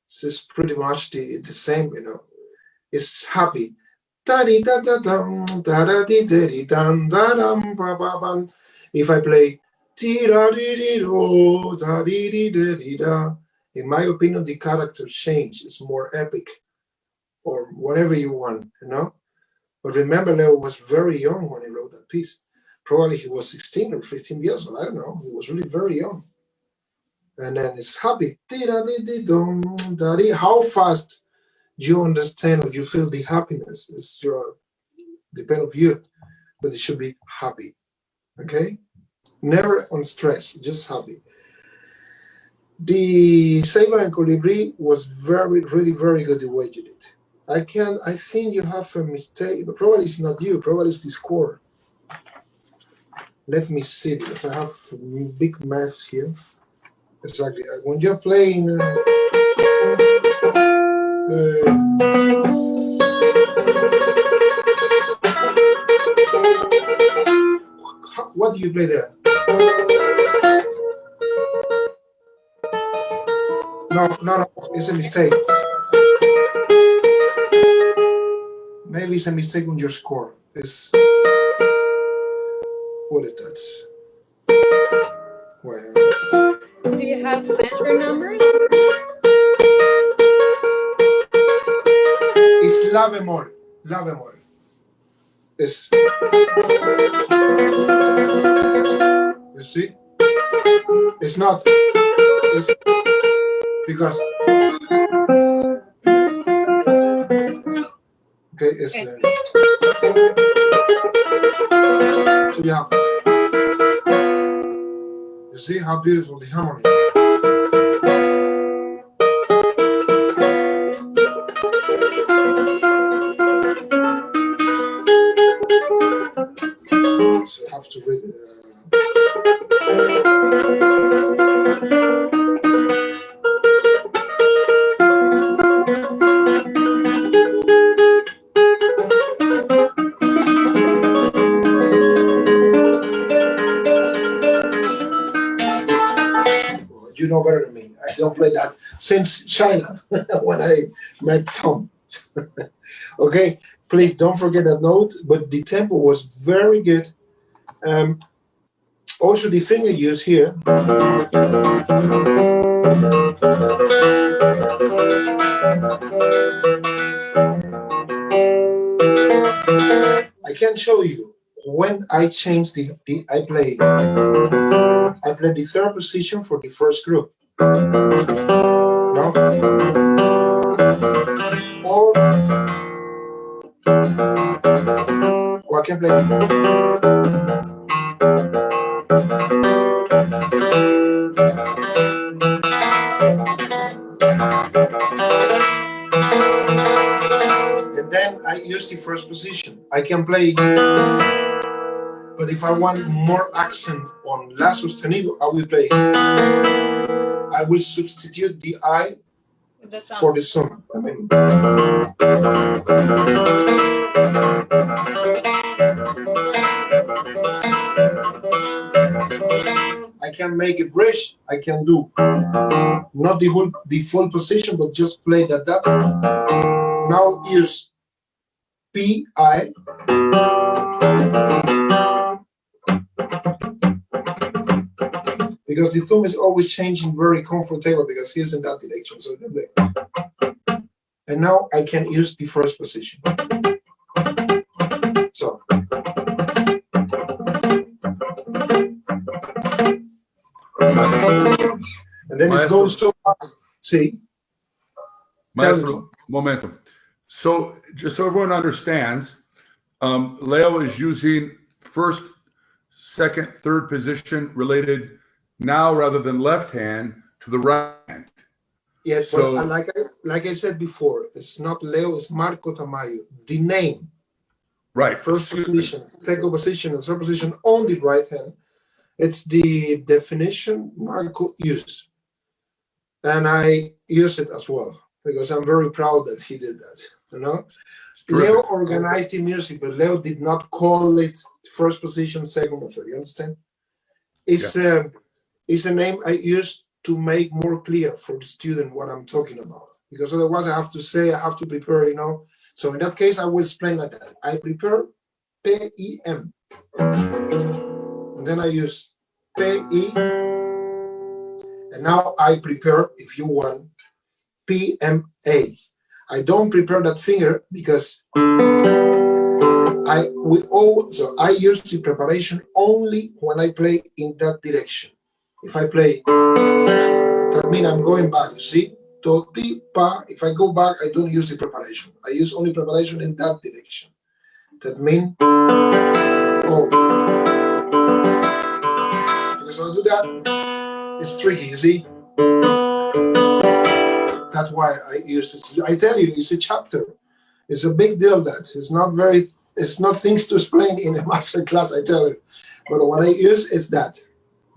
is pretty much the same, It's happy. If I play, in my opinion, the character change is more epic, or whatever you want, But remember, Leo was very young when he wrote that piece. Probably he was 16 or 15 years old. I don't know. He was really very young. And then it's happy. How fast you understand or you feel the happiness is depend of you, but it should be happy. Okay? Never on stress, just happy. The Seiba and Colibri was really very good the way you did. I think you have a mistake, but probably it's not you, probably it's the score. Let me see, because I have a big mess here. Exactly. When you're playing, what do you play there? No, it's a mistake. Maybe it's a mistake on your score. What is that? Well, Do you have measure numbers? It's La bemol. It's, you see? It's not. It's because. Okay, it's. So you have. You see how beautiful the harmony. So I have to read it. You know better than me. I don't play that since China when I met Tom. Okay, please don't forget that note. But the tempo was very good. Also, the finger use here. I can show you when I change I play the third position for the first group. No? Or I can play. And then I use the first position. I can play, but if I want more accent on La sostenido, I will play. I will substitute the I for the sum. I mean, I can make a bridge. I can do not the full position, but just play that. Now use P I. Because the thumb is always changing very comfortable because he's in that direction. So, and now I can use the first position. So, and then it goes so fast. See? Maestro, momentum. So, just so everyone understands, Leo is using first, second, third position related now rather than left hand to the right hand. Yes, so, but like I said before, it's not Leo, it's Marco Tamayo. The name. Right. First position, second position, and third position on the right hand. It's the definition Marco used. And I use it as well because I'm very proud that he did that. You know? Leo organized the music, but Leo did not call it first position, second or third. You understand? It's a name I used to make more clear for the student what I'm talking about. Because otherwise I have to prepare, you know. So in that case, I will explain like that. I prepare P-E-M. And then I use P-E. And now I prepare, if you want, P-M-A. I don't prepare that finger because I use the preparation only when I play in that direction. If I play, that means I'm going back. You see? Do, ti, pa. If I go back, I don't use the preparation. I use only preparation in that direction. That means, oh. Because when I do that, it's tricky, you see? That's why I use this. I tell you, it's a chapter. It's a big deal that. It's not things to explain in a master class, I tell you. But what I use is that.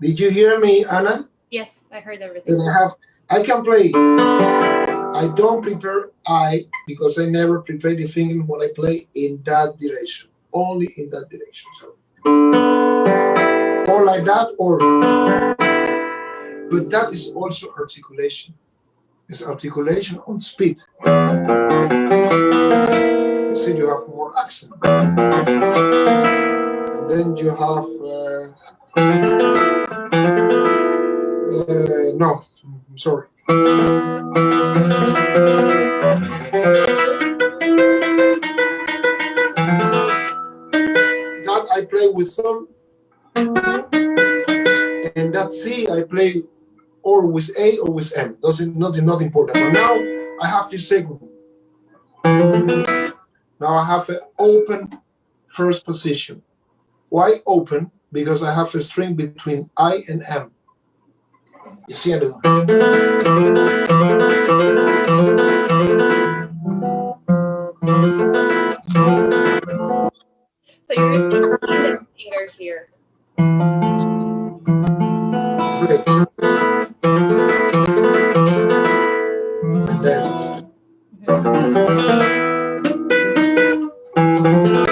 Did you hear me, Anna? Yes, I heard everything. And I can play. I don't prepare I because I never prepare the finger when I play in that direction. Only in that direction. So, or like that, or. But that is also articulation. It's articulation on speed. You see, you have more accent. And then you have. No, I'm sorry. That I play with thumb, and that C I play or with A or with M. Not important. But now I have this second. Now I have an open first position. Why open? Because I have a string between I and M. You see, I do. So you're using the finger here. Great. And then,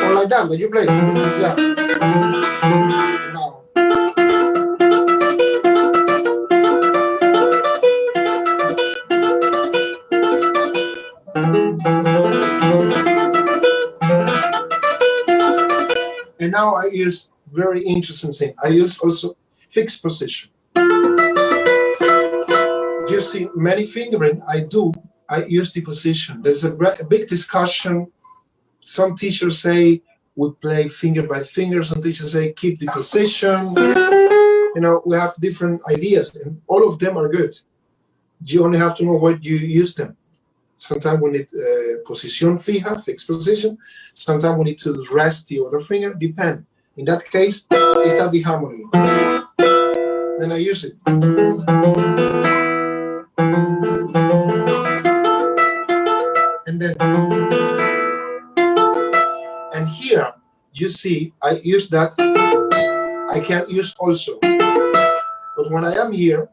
or like that, when you play. Yeah. Now. And now I use very interesting thing. I use also fixed position. You see, many fingering I use the position. There's a big discussion. Some teachers say we play finger by finger. Some teachers say keep the position. You know, we have different ideas, and all of them are good. You only have to know what you use them. Sometimes we need posición fija, fixed position. Sometimes we need to rest the other finger, depend. In that case, it's at the harmony. Then I use it. And then, and here, you see, I use that. I can use also. But when I am here,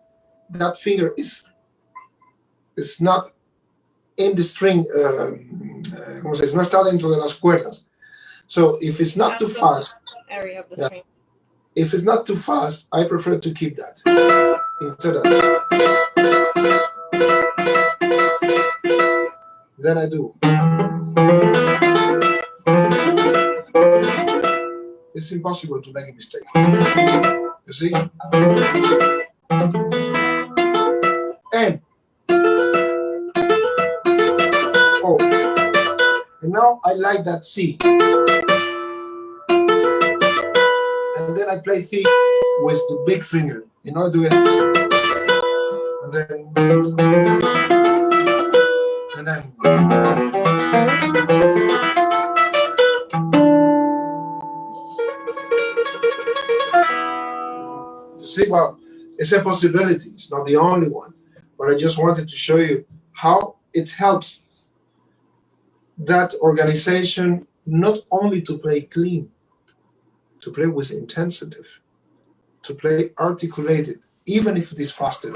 that finger is not in the string, como se dice, no está dentro de las cuerdas. So if it's not too fast, area of the string. If it's not too fast, I prefer to keep that instead of. Then I do. It's impossible to make a mistake. You see? And and now I like that C. And then I play C with the big finger in order to get. And then. You see, well, it's a possibility. It's not the only one. But I just wanted to show you how it helps that organization not only to play clean, to play with intensity, to play articulated, even if it is faster.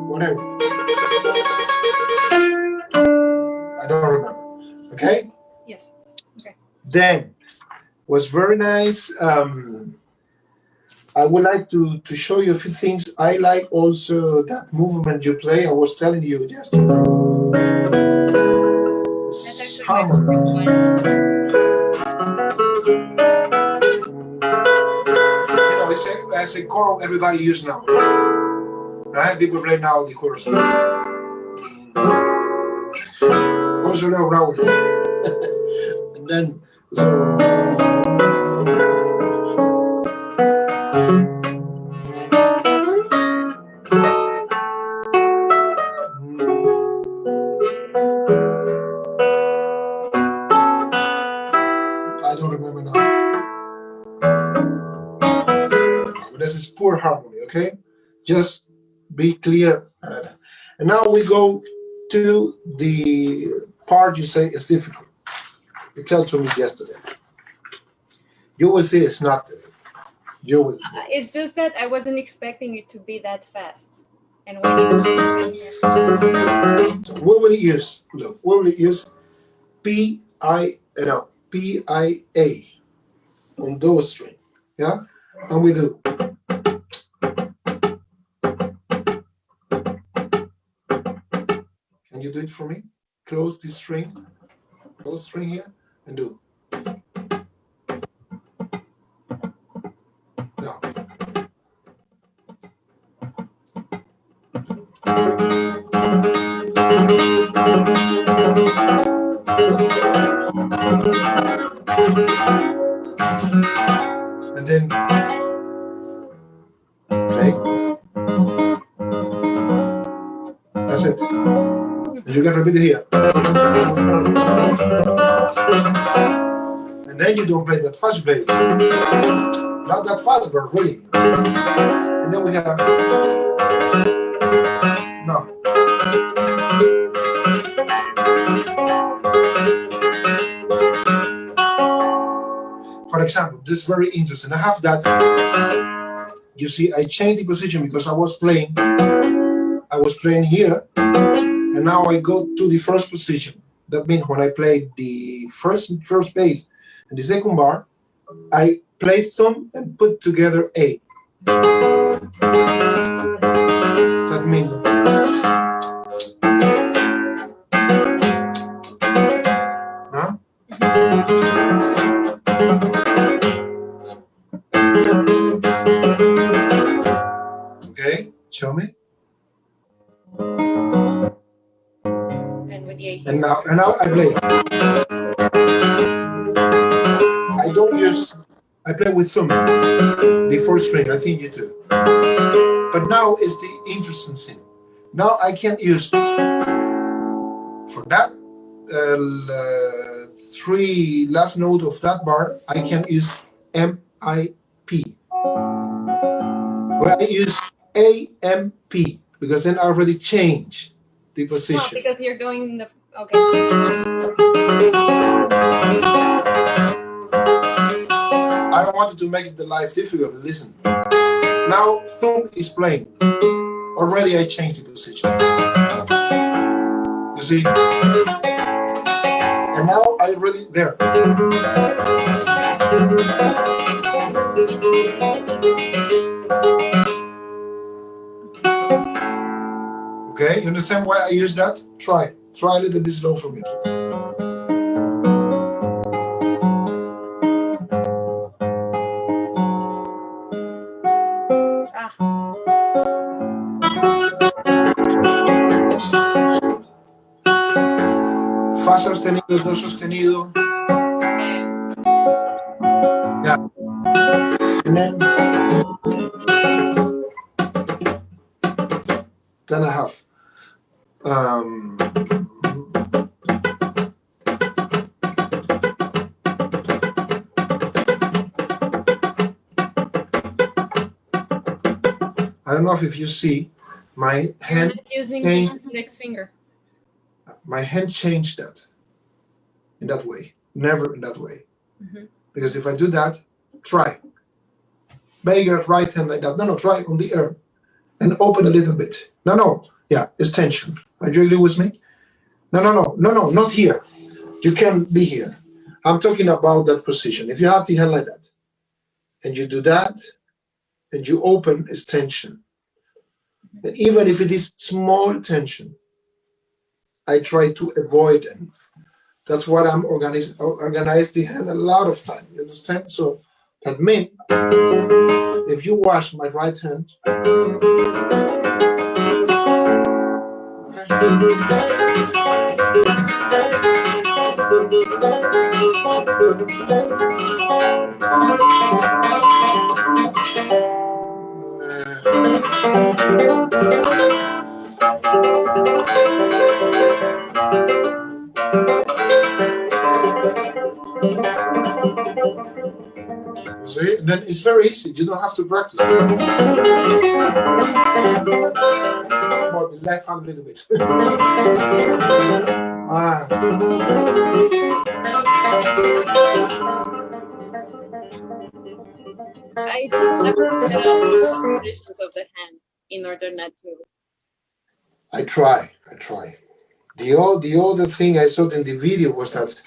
Whatever. I don't remember. Okay? Yes. Okay. Then was very nice. I would like to show you a few things. I like also that movement you play. I was telling you yesterday. That's actually my favorite one. You know, it's a chord everybody uses now. People play now the chorus. Also Leo Brouwer. And then, so. I don't remember now. But this is poor harmony, okay? Just be clear. And now we go to the part you say is difficult. You told to me yesterday. You will see it's not difficult. You will. It's just that I wasn't expecting it to be that fast. And when it So what will you use? Look, what will you use? P-I-A on those string. Yeah? And we do. Can you do it for me? Close this string. Close string here and do. Now. And then play. That's it. And you can repeat it here. And then you don't play that fast, play. not that fast, but really. And then we have no. For example, this is very interesting. I have that. You see, I changed the position because I was playing here, and now I go to the first position. That means when I play the first bass and the second bar, I play thumb and put together A. That means huh? Okay, show me. And with the A. And now I play. I play with thumb, the fourth string. I think you do. But now is the interesting thing. Now I can use for that three last note of that bar. I can use MIP. But I use AMP because then I already changed the position. No, because you're going the okay. I don't want to make it the life difficult. Listen. Now thumb is playing. Already I changed the position. You see? And now I already there. Okay, you understand why I use that? Try a little bit slow for me. Fa sostenido, do sostenido. Yeah. And then I have I don't know if you see my hand. Using the index finger. My hand changed that in that way, never in that way. Mm-hmm. Because if I do that, try. Make your right hand like that. No, try on the air and open a little bit. No. Yeah, it's tension. Are you agree with me? No, not here. You can be here. I'm talking about that position. If you have the hand like that and you do that and you open, it's tension. And even if it is small tension, I try to avoid them. That's what I'm organize the hand a lot of time. You understand? So that means if you wash my right hand, see, then it's very easy. You don't have to practice. Well, the left hand a little bit. I just have to set up the positions of the hand in order not to. I try. The other thing I saw in the video was that,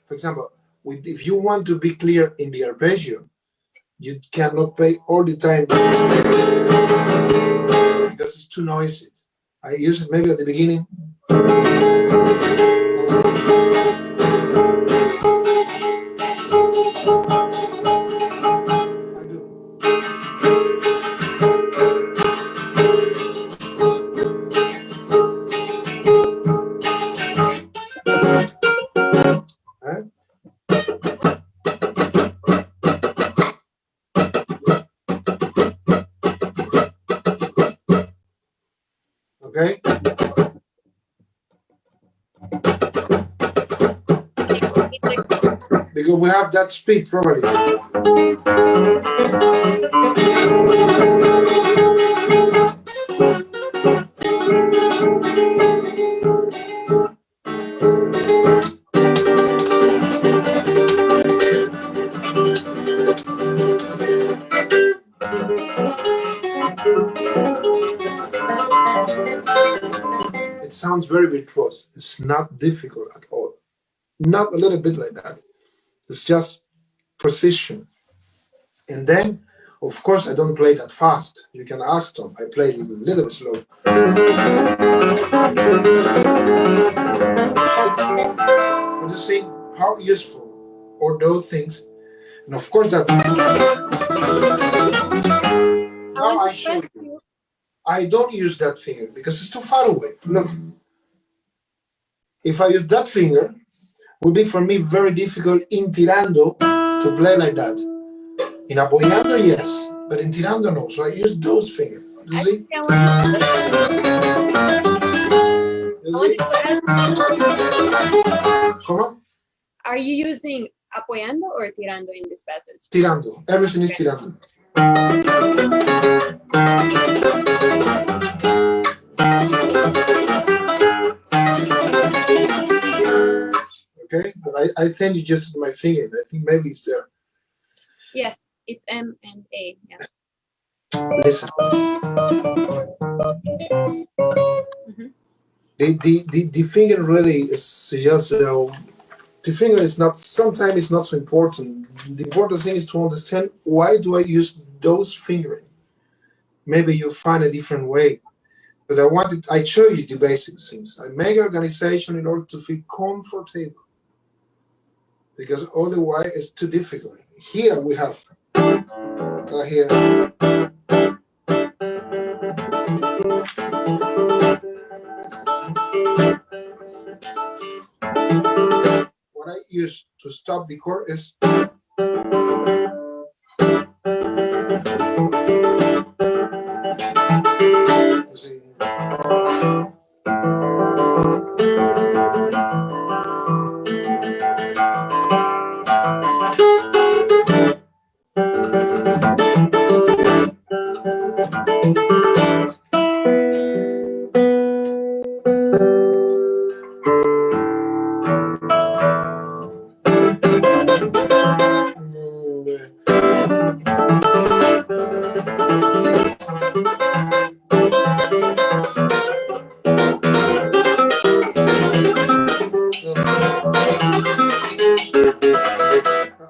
for example, if you want to be clear in the arpeggio, you cannot play all the time because it's too noisy. I use it maybe at the beginning. Okay. we have that speed probably. It sounds very virtuous. It's not difficult at all. Not a little bit like that. It's just precision. And then, of course, I don't play that fast. You can ask Tom. I play a little bit slow. But you see how useful are those things. And of course, that. Now I show you. I don't use that finger because it's too far away. Look. If I use that finger, it would be for me very difficult in tirando to play like that. In apoyando, yes, but in tirando, no. So I use those fingers. You see? You see? Come on. Are you using apoyando or tirando in this passage? Tirando. Everything is tirando. Okay, but I think you just my finger. I think maybe it's there. Yes, it's M and A. Yeah. Listen. The finger really is just the finger is not. Sometimes it's not so important. The important thing is to understand why do I use those fingering. Maybe you find a different way. But I show you the basic things. I make organization in order to feel comfortable. Because otherwise it's too difficult. Here we have here. What I use to stop the chord is you see.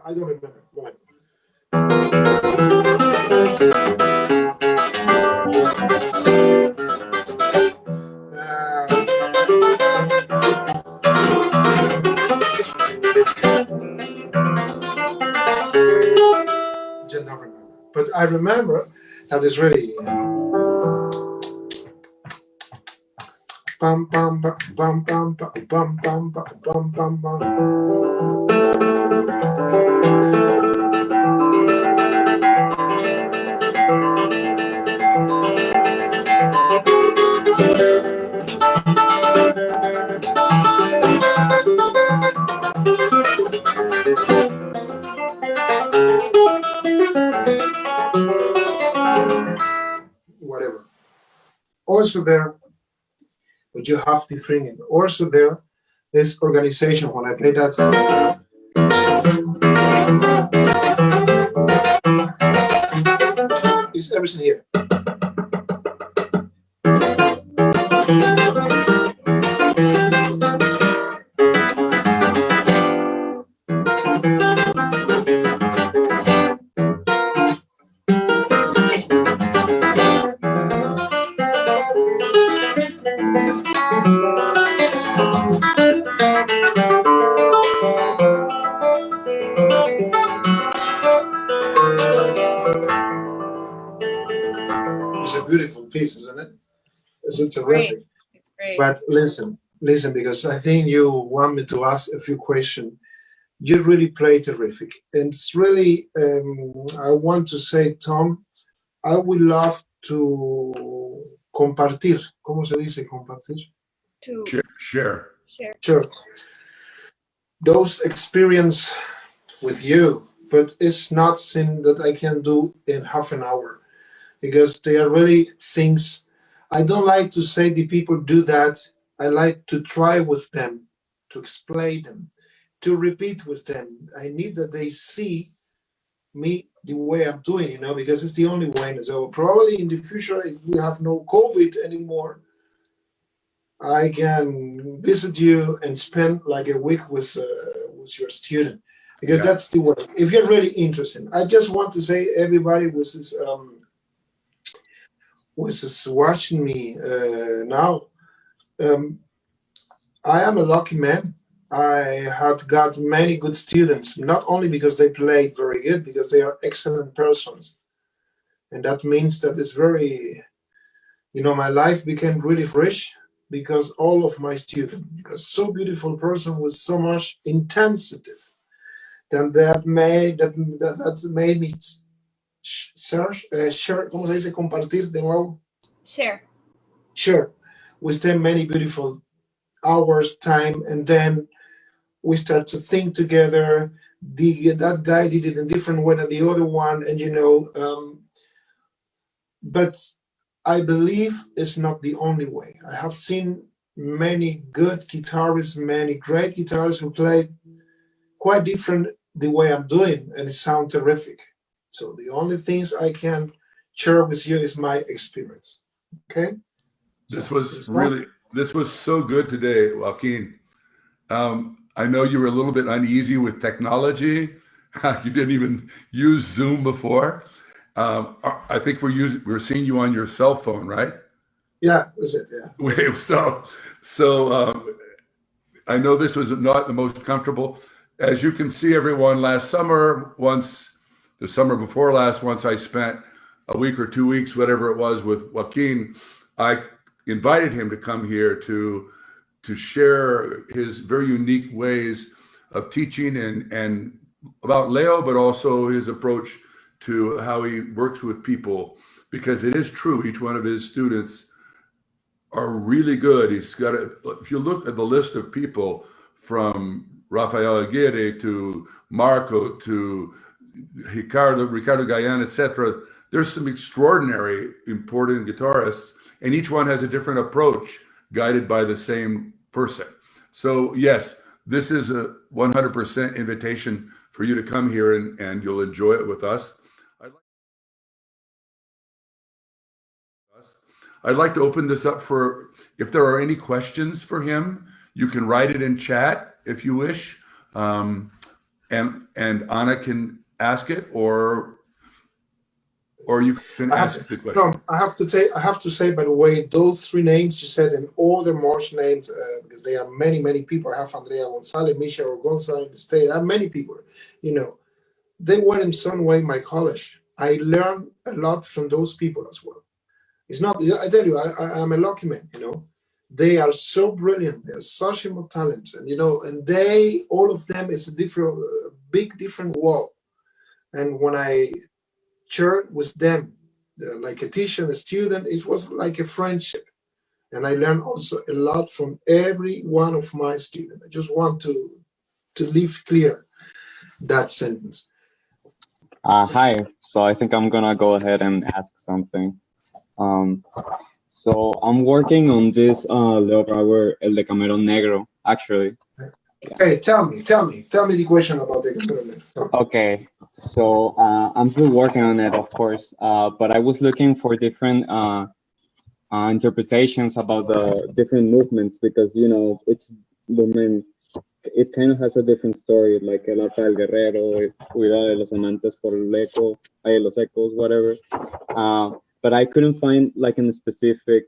I don't remember. Just don't remember. But I remember that is really bum bum bum bum bum bum bum bum bum bum. Whatever. Also there, but you have the fringing. Also there is organization. When I play that, it's everything here. It's a beautiful piece, isn't it? It's terrific. Great. It's great. But listen, because I think you want me to ask a few questions. You really play terrific. And it's really, I want to say, Tom, I would love to compartir. ¿Cómo se dice compartir? To Share. Sure. Those experience with you, but it's not something that I can do in half an hour because they are really things. I don't like to say the people do that. I like to try with them, to explain them, to repeat with them. I need that they see me the way I'm doing, because it's the only way. So probably in the future, if we have no COVID anymore, I can visit you and spend like a week with your student, because Yeah. that's the way. If you're really interested, I just want to say everybody was watching me now. Um, I am a lucky man. I had got many good students, not only because they played very good, because they are excellent persons, and that means that it's very, my life became really rich because all of my students, a so beautiful person with so much intensity, then that made me share, ¿cómo se dice? Compartir de nuevo. Share with them many beautiful hours, time, and then we start to think together. That guy did it in a different way than the other one, and but I believe it's not the only way. I have seen many good guitarists, many great guitarists who play quite different the way I'm doing, and it sounds terrific. So the only things I can share with you is my experience. Okay. This was so good today, Joaquin. I know you were a little bit uneasy with technology. You didn't even use Zoom before. I think we're seeing you on your cell phone, right? Yeah, that's it. Yeah. So I know this was not the most comfortable. As you can see, everyone, last summer, the summer before last, once I spent a week or 2 weeks, whatever it was, with Joaquin, I invited him to come here to share his very unique ways of teaching and about Leo, but also his approach to how he works with people, because it is true, each one of his students are really good. If you look at the list of people from Rafael Aguirre to Marco to Ricardo Gayan, etc., there's some extraordinary important guitarists, and each one has a different approach guided by the same person. So yes, this is a 100% invitation for you to come here, and you'll enjoy it with us. I'd like to open this up for, if there are any questions for him, you can write it in chat if you wish, and Anna can ask it, or you can ask the question. No, I have to say, by the way, those three names you said and all the March names, because there are many, many people. I have Andrea Gonzalez, Michel Gonzalez, I have many people, they were in some way my college. I learned a lot from those people as well. It's not, I tell you, I'm a lucky man, They are so brilliant. They're such a talent, and and all of them is a big different world. And when I shared with them, like a teacher and a student, it was like a friendship. And I learned also a lot from every one of my students. I just want to leave clear that sentence. Hi. So I think I'm gonna go ahead and ask something. So I'm working on this Leo Brouwer, El de Camarón Negro, actually. Okay, tell me the question about the Camarón Negro. Okay, so I'm still working on it, of course, but I was looking for different interpretations about the different movements, because each movement, it kind of has a different story, like El Arpa del Guerrero, Cuidado de los Amantes por el Eco, Los Ecos, whatever. But I couldn't find like a specific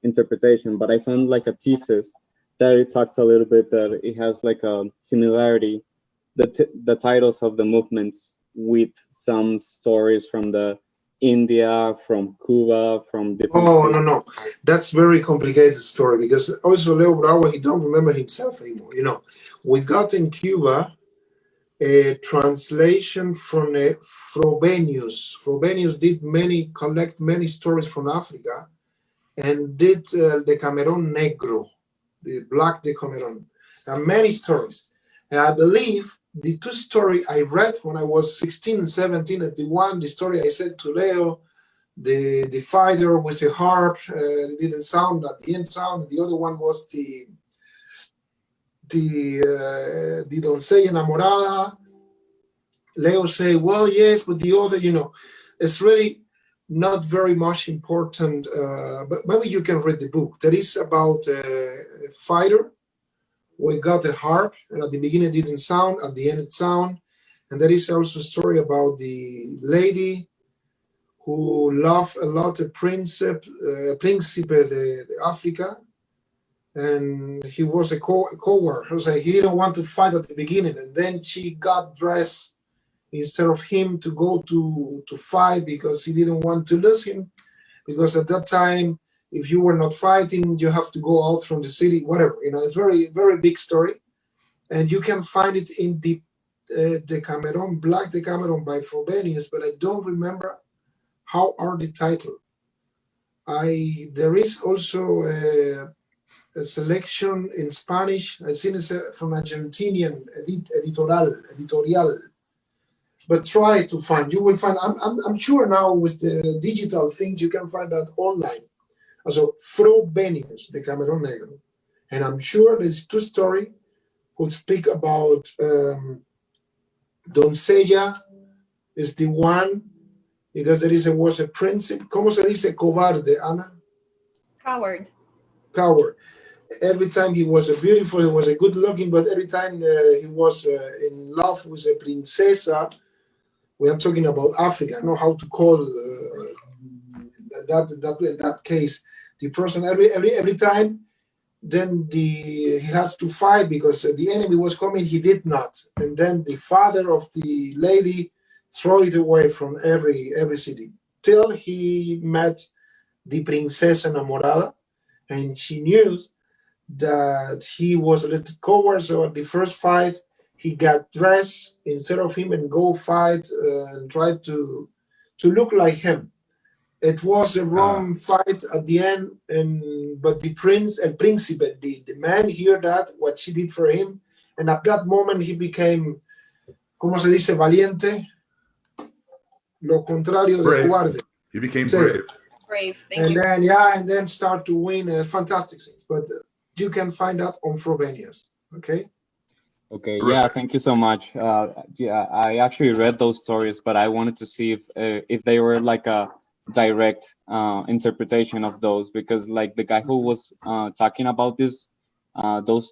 interpretation, but I found like a thesis that it talks a little bit that it has like a similarity, the titles of the movements, with some stories from the India, from Cuba, from different places. No, that's very complicated story, because also Leo Brouwer, he don't remember himself anymore. We got in Cuba a translation from Frobenius. Frobenius did collect many stories from Africa, and did the Camarón Negro, the Black de Camarón, and many stories. And I believe the two story I read when I was 16 and 17 is the story I said to Leo, the fighter with the harp, it didn't sound at the end sound. The other one was the doncella enamorada. Leo say, well, yes, but the other, it's really not very much important. But maybe you can read the book. That is about a fighter. We got a harp, and at the beginning it didn't sound, at the end it sound. And there is also a story about the lady who loved a lot the Príncipe de Africa, and he was a coward. He didn't want to fight at the beginning, and then she got dressed instead of him to go to fight because he didn't want to lose him, because at that time, if you were not fighting, you have to go out from the city, whatever. It's very, very big story. And you can find it in the Decameron, Black Decameron by Frobenius, but I don't remember how are the title. There is also a selection in Spanish. I seen it from Argentinian editorial. But try to find. You will find. I'm sure now with the digital things you can find that online. Also, Frobenius, Decameron Negro, and I'm sure there's two stories who speak about doncella is the one, because there was a principle. ¿Cómo se dice cobarde, Ana? Coward. Coward. Every time he was beautiful, he was a good looking, but every time he was in love with a princesa. We are talking about Africa. I know how to call that case. The person every time, then he has to fight because the enemy was coming. He did not, and then the father of the lady throw it away from every city till he met the Princesa Enamorada, and she knew that he was a little coward. So at the first fight, he got dressed instead of him and go fight and try to look like him. It was a wrong fight at the end, but the príncipe, the man heard that, what she did for him, and at that moment he became, ¿cómo se dice? Valiente. Lo contrario de cobarde. He became brave. Brave, thank you. And then start to win fantastic things. But you can find that on Frobenius, okay? Okay, yeah, thank you so much. Yeah, I actually read those stories, but I wanted to see if they were like a direct interpretation of those, because like the guy who was talking about those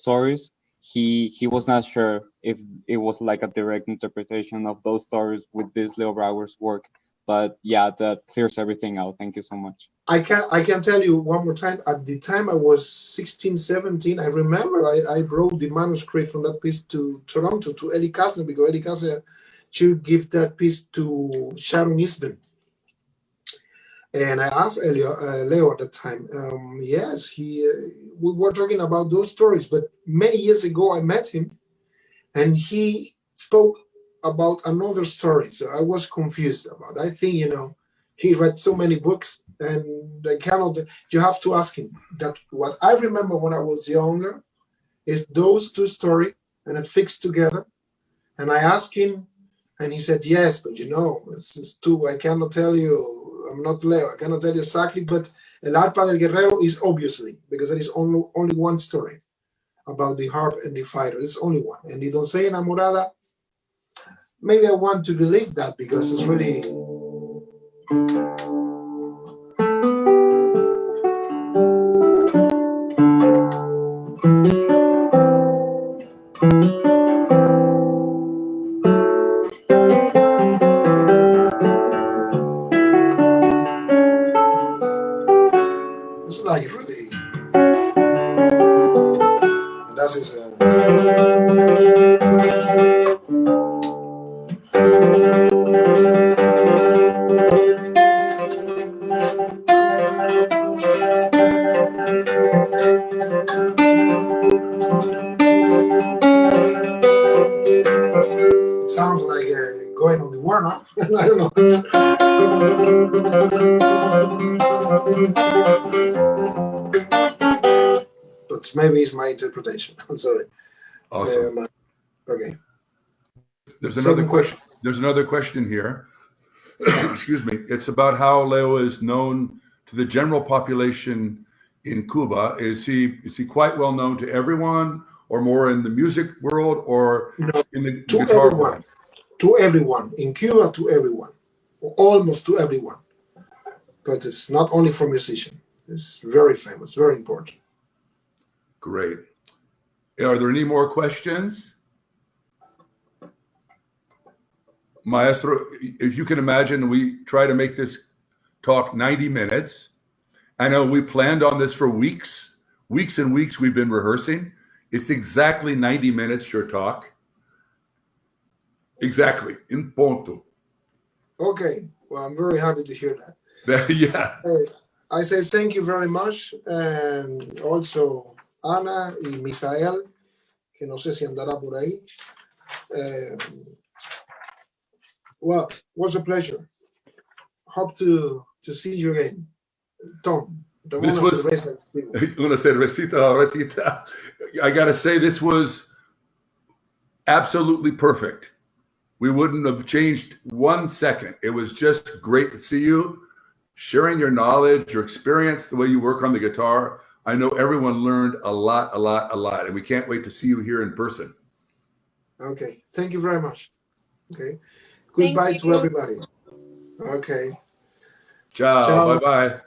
stories, he was not sure if it was like a direct interpretation of those stories with this Leo Brouwer's work. But yeah, that clears everything out. Thank you so much. I can tell you one more time. At the time I was 16, 17, I remember I brought the manuscript from that piece to Toronto to Elie Kastner, because Elie Kastner should give that piece to Sharon Eastman. And I asked Leo at the time. Yes, we were talking about those stories, but many years ago I met him, and he spoke about another story. So I was confused about it. I think, he read so many books, and I cannot. You have to ask him. That what I remember when I was younger is those two stories, and it fixed together. And I asked him, and he said yes, but this is two. I cannot tell you. I'm not Leo. I cannot tell you exactly, but El Arpa del Guerrero is obviously, because there is only one story about the harp and the fighter. It's only one. And the doncella enamorada, maybe I want to believe that because it's really. It's like really. And that is. It sounds like going on the Warner. I don't know. But maybe it's my interpretation. I'm sorry. Awesome. Okay. There's another question. There's another question here. Excuse me. It's about how Leo is known to the general population in Cuba. Is he quite well known to everyone, or more in the music world, or No, in the to guitar everyone. world? To everyone in Cuba, to everyone, almost to everyone. But it's not only for musicians. It's very famous, very important. Great. Are there any more questions? Maestro, if you can imagine, we try to make this talk 90 minutes. I know we planned on this for weeks and weeks we've been rehearsing. It's exactly 90 minutes, your talk. Exactly, in punto. Okay, well, I'm very happy to hear that. Yeah. I say thank you very much, and also Ana y Misael, que no sé si andará por ahí. Well, it was a pleasure. Hope to see you again. Tom, This was una cervecita ahorita. I got to say, this was absolutely perfect. We wouldn't have changed 1 second. It was just great to see you, sharing your knowledge, your experience, the way you work on the guitar. I know everyone learned a lot, and we can't wait to see you here in person. Okay, thank you very much. Okay, goodbye to everybody. Okay. Ciao. Ciao. Bye-bye.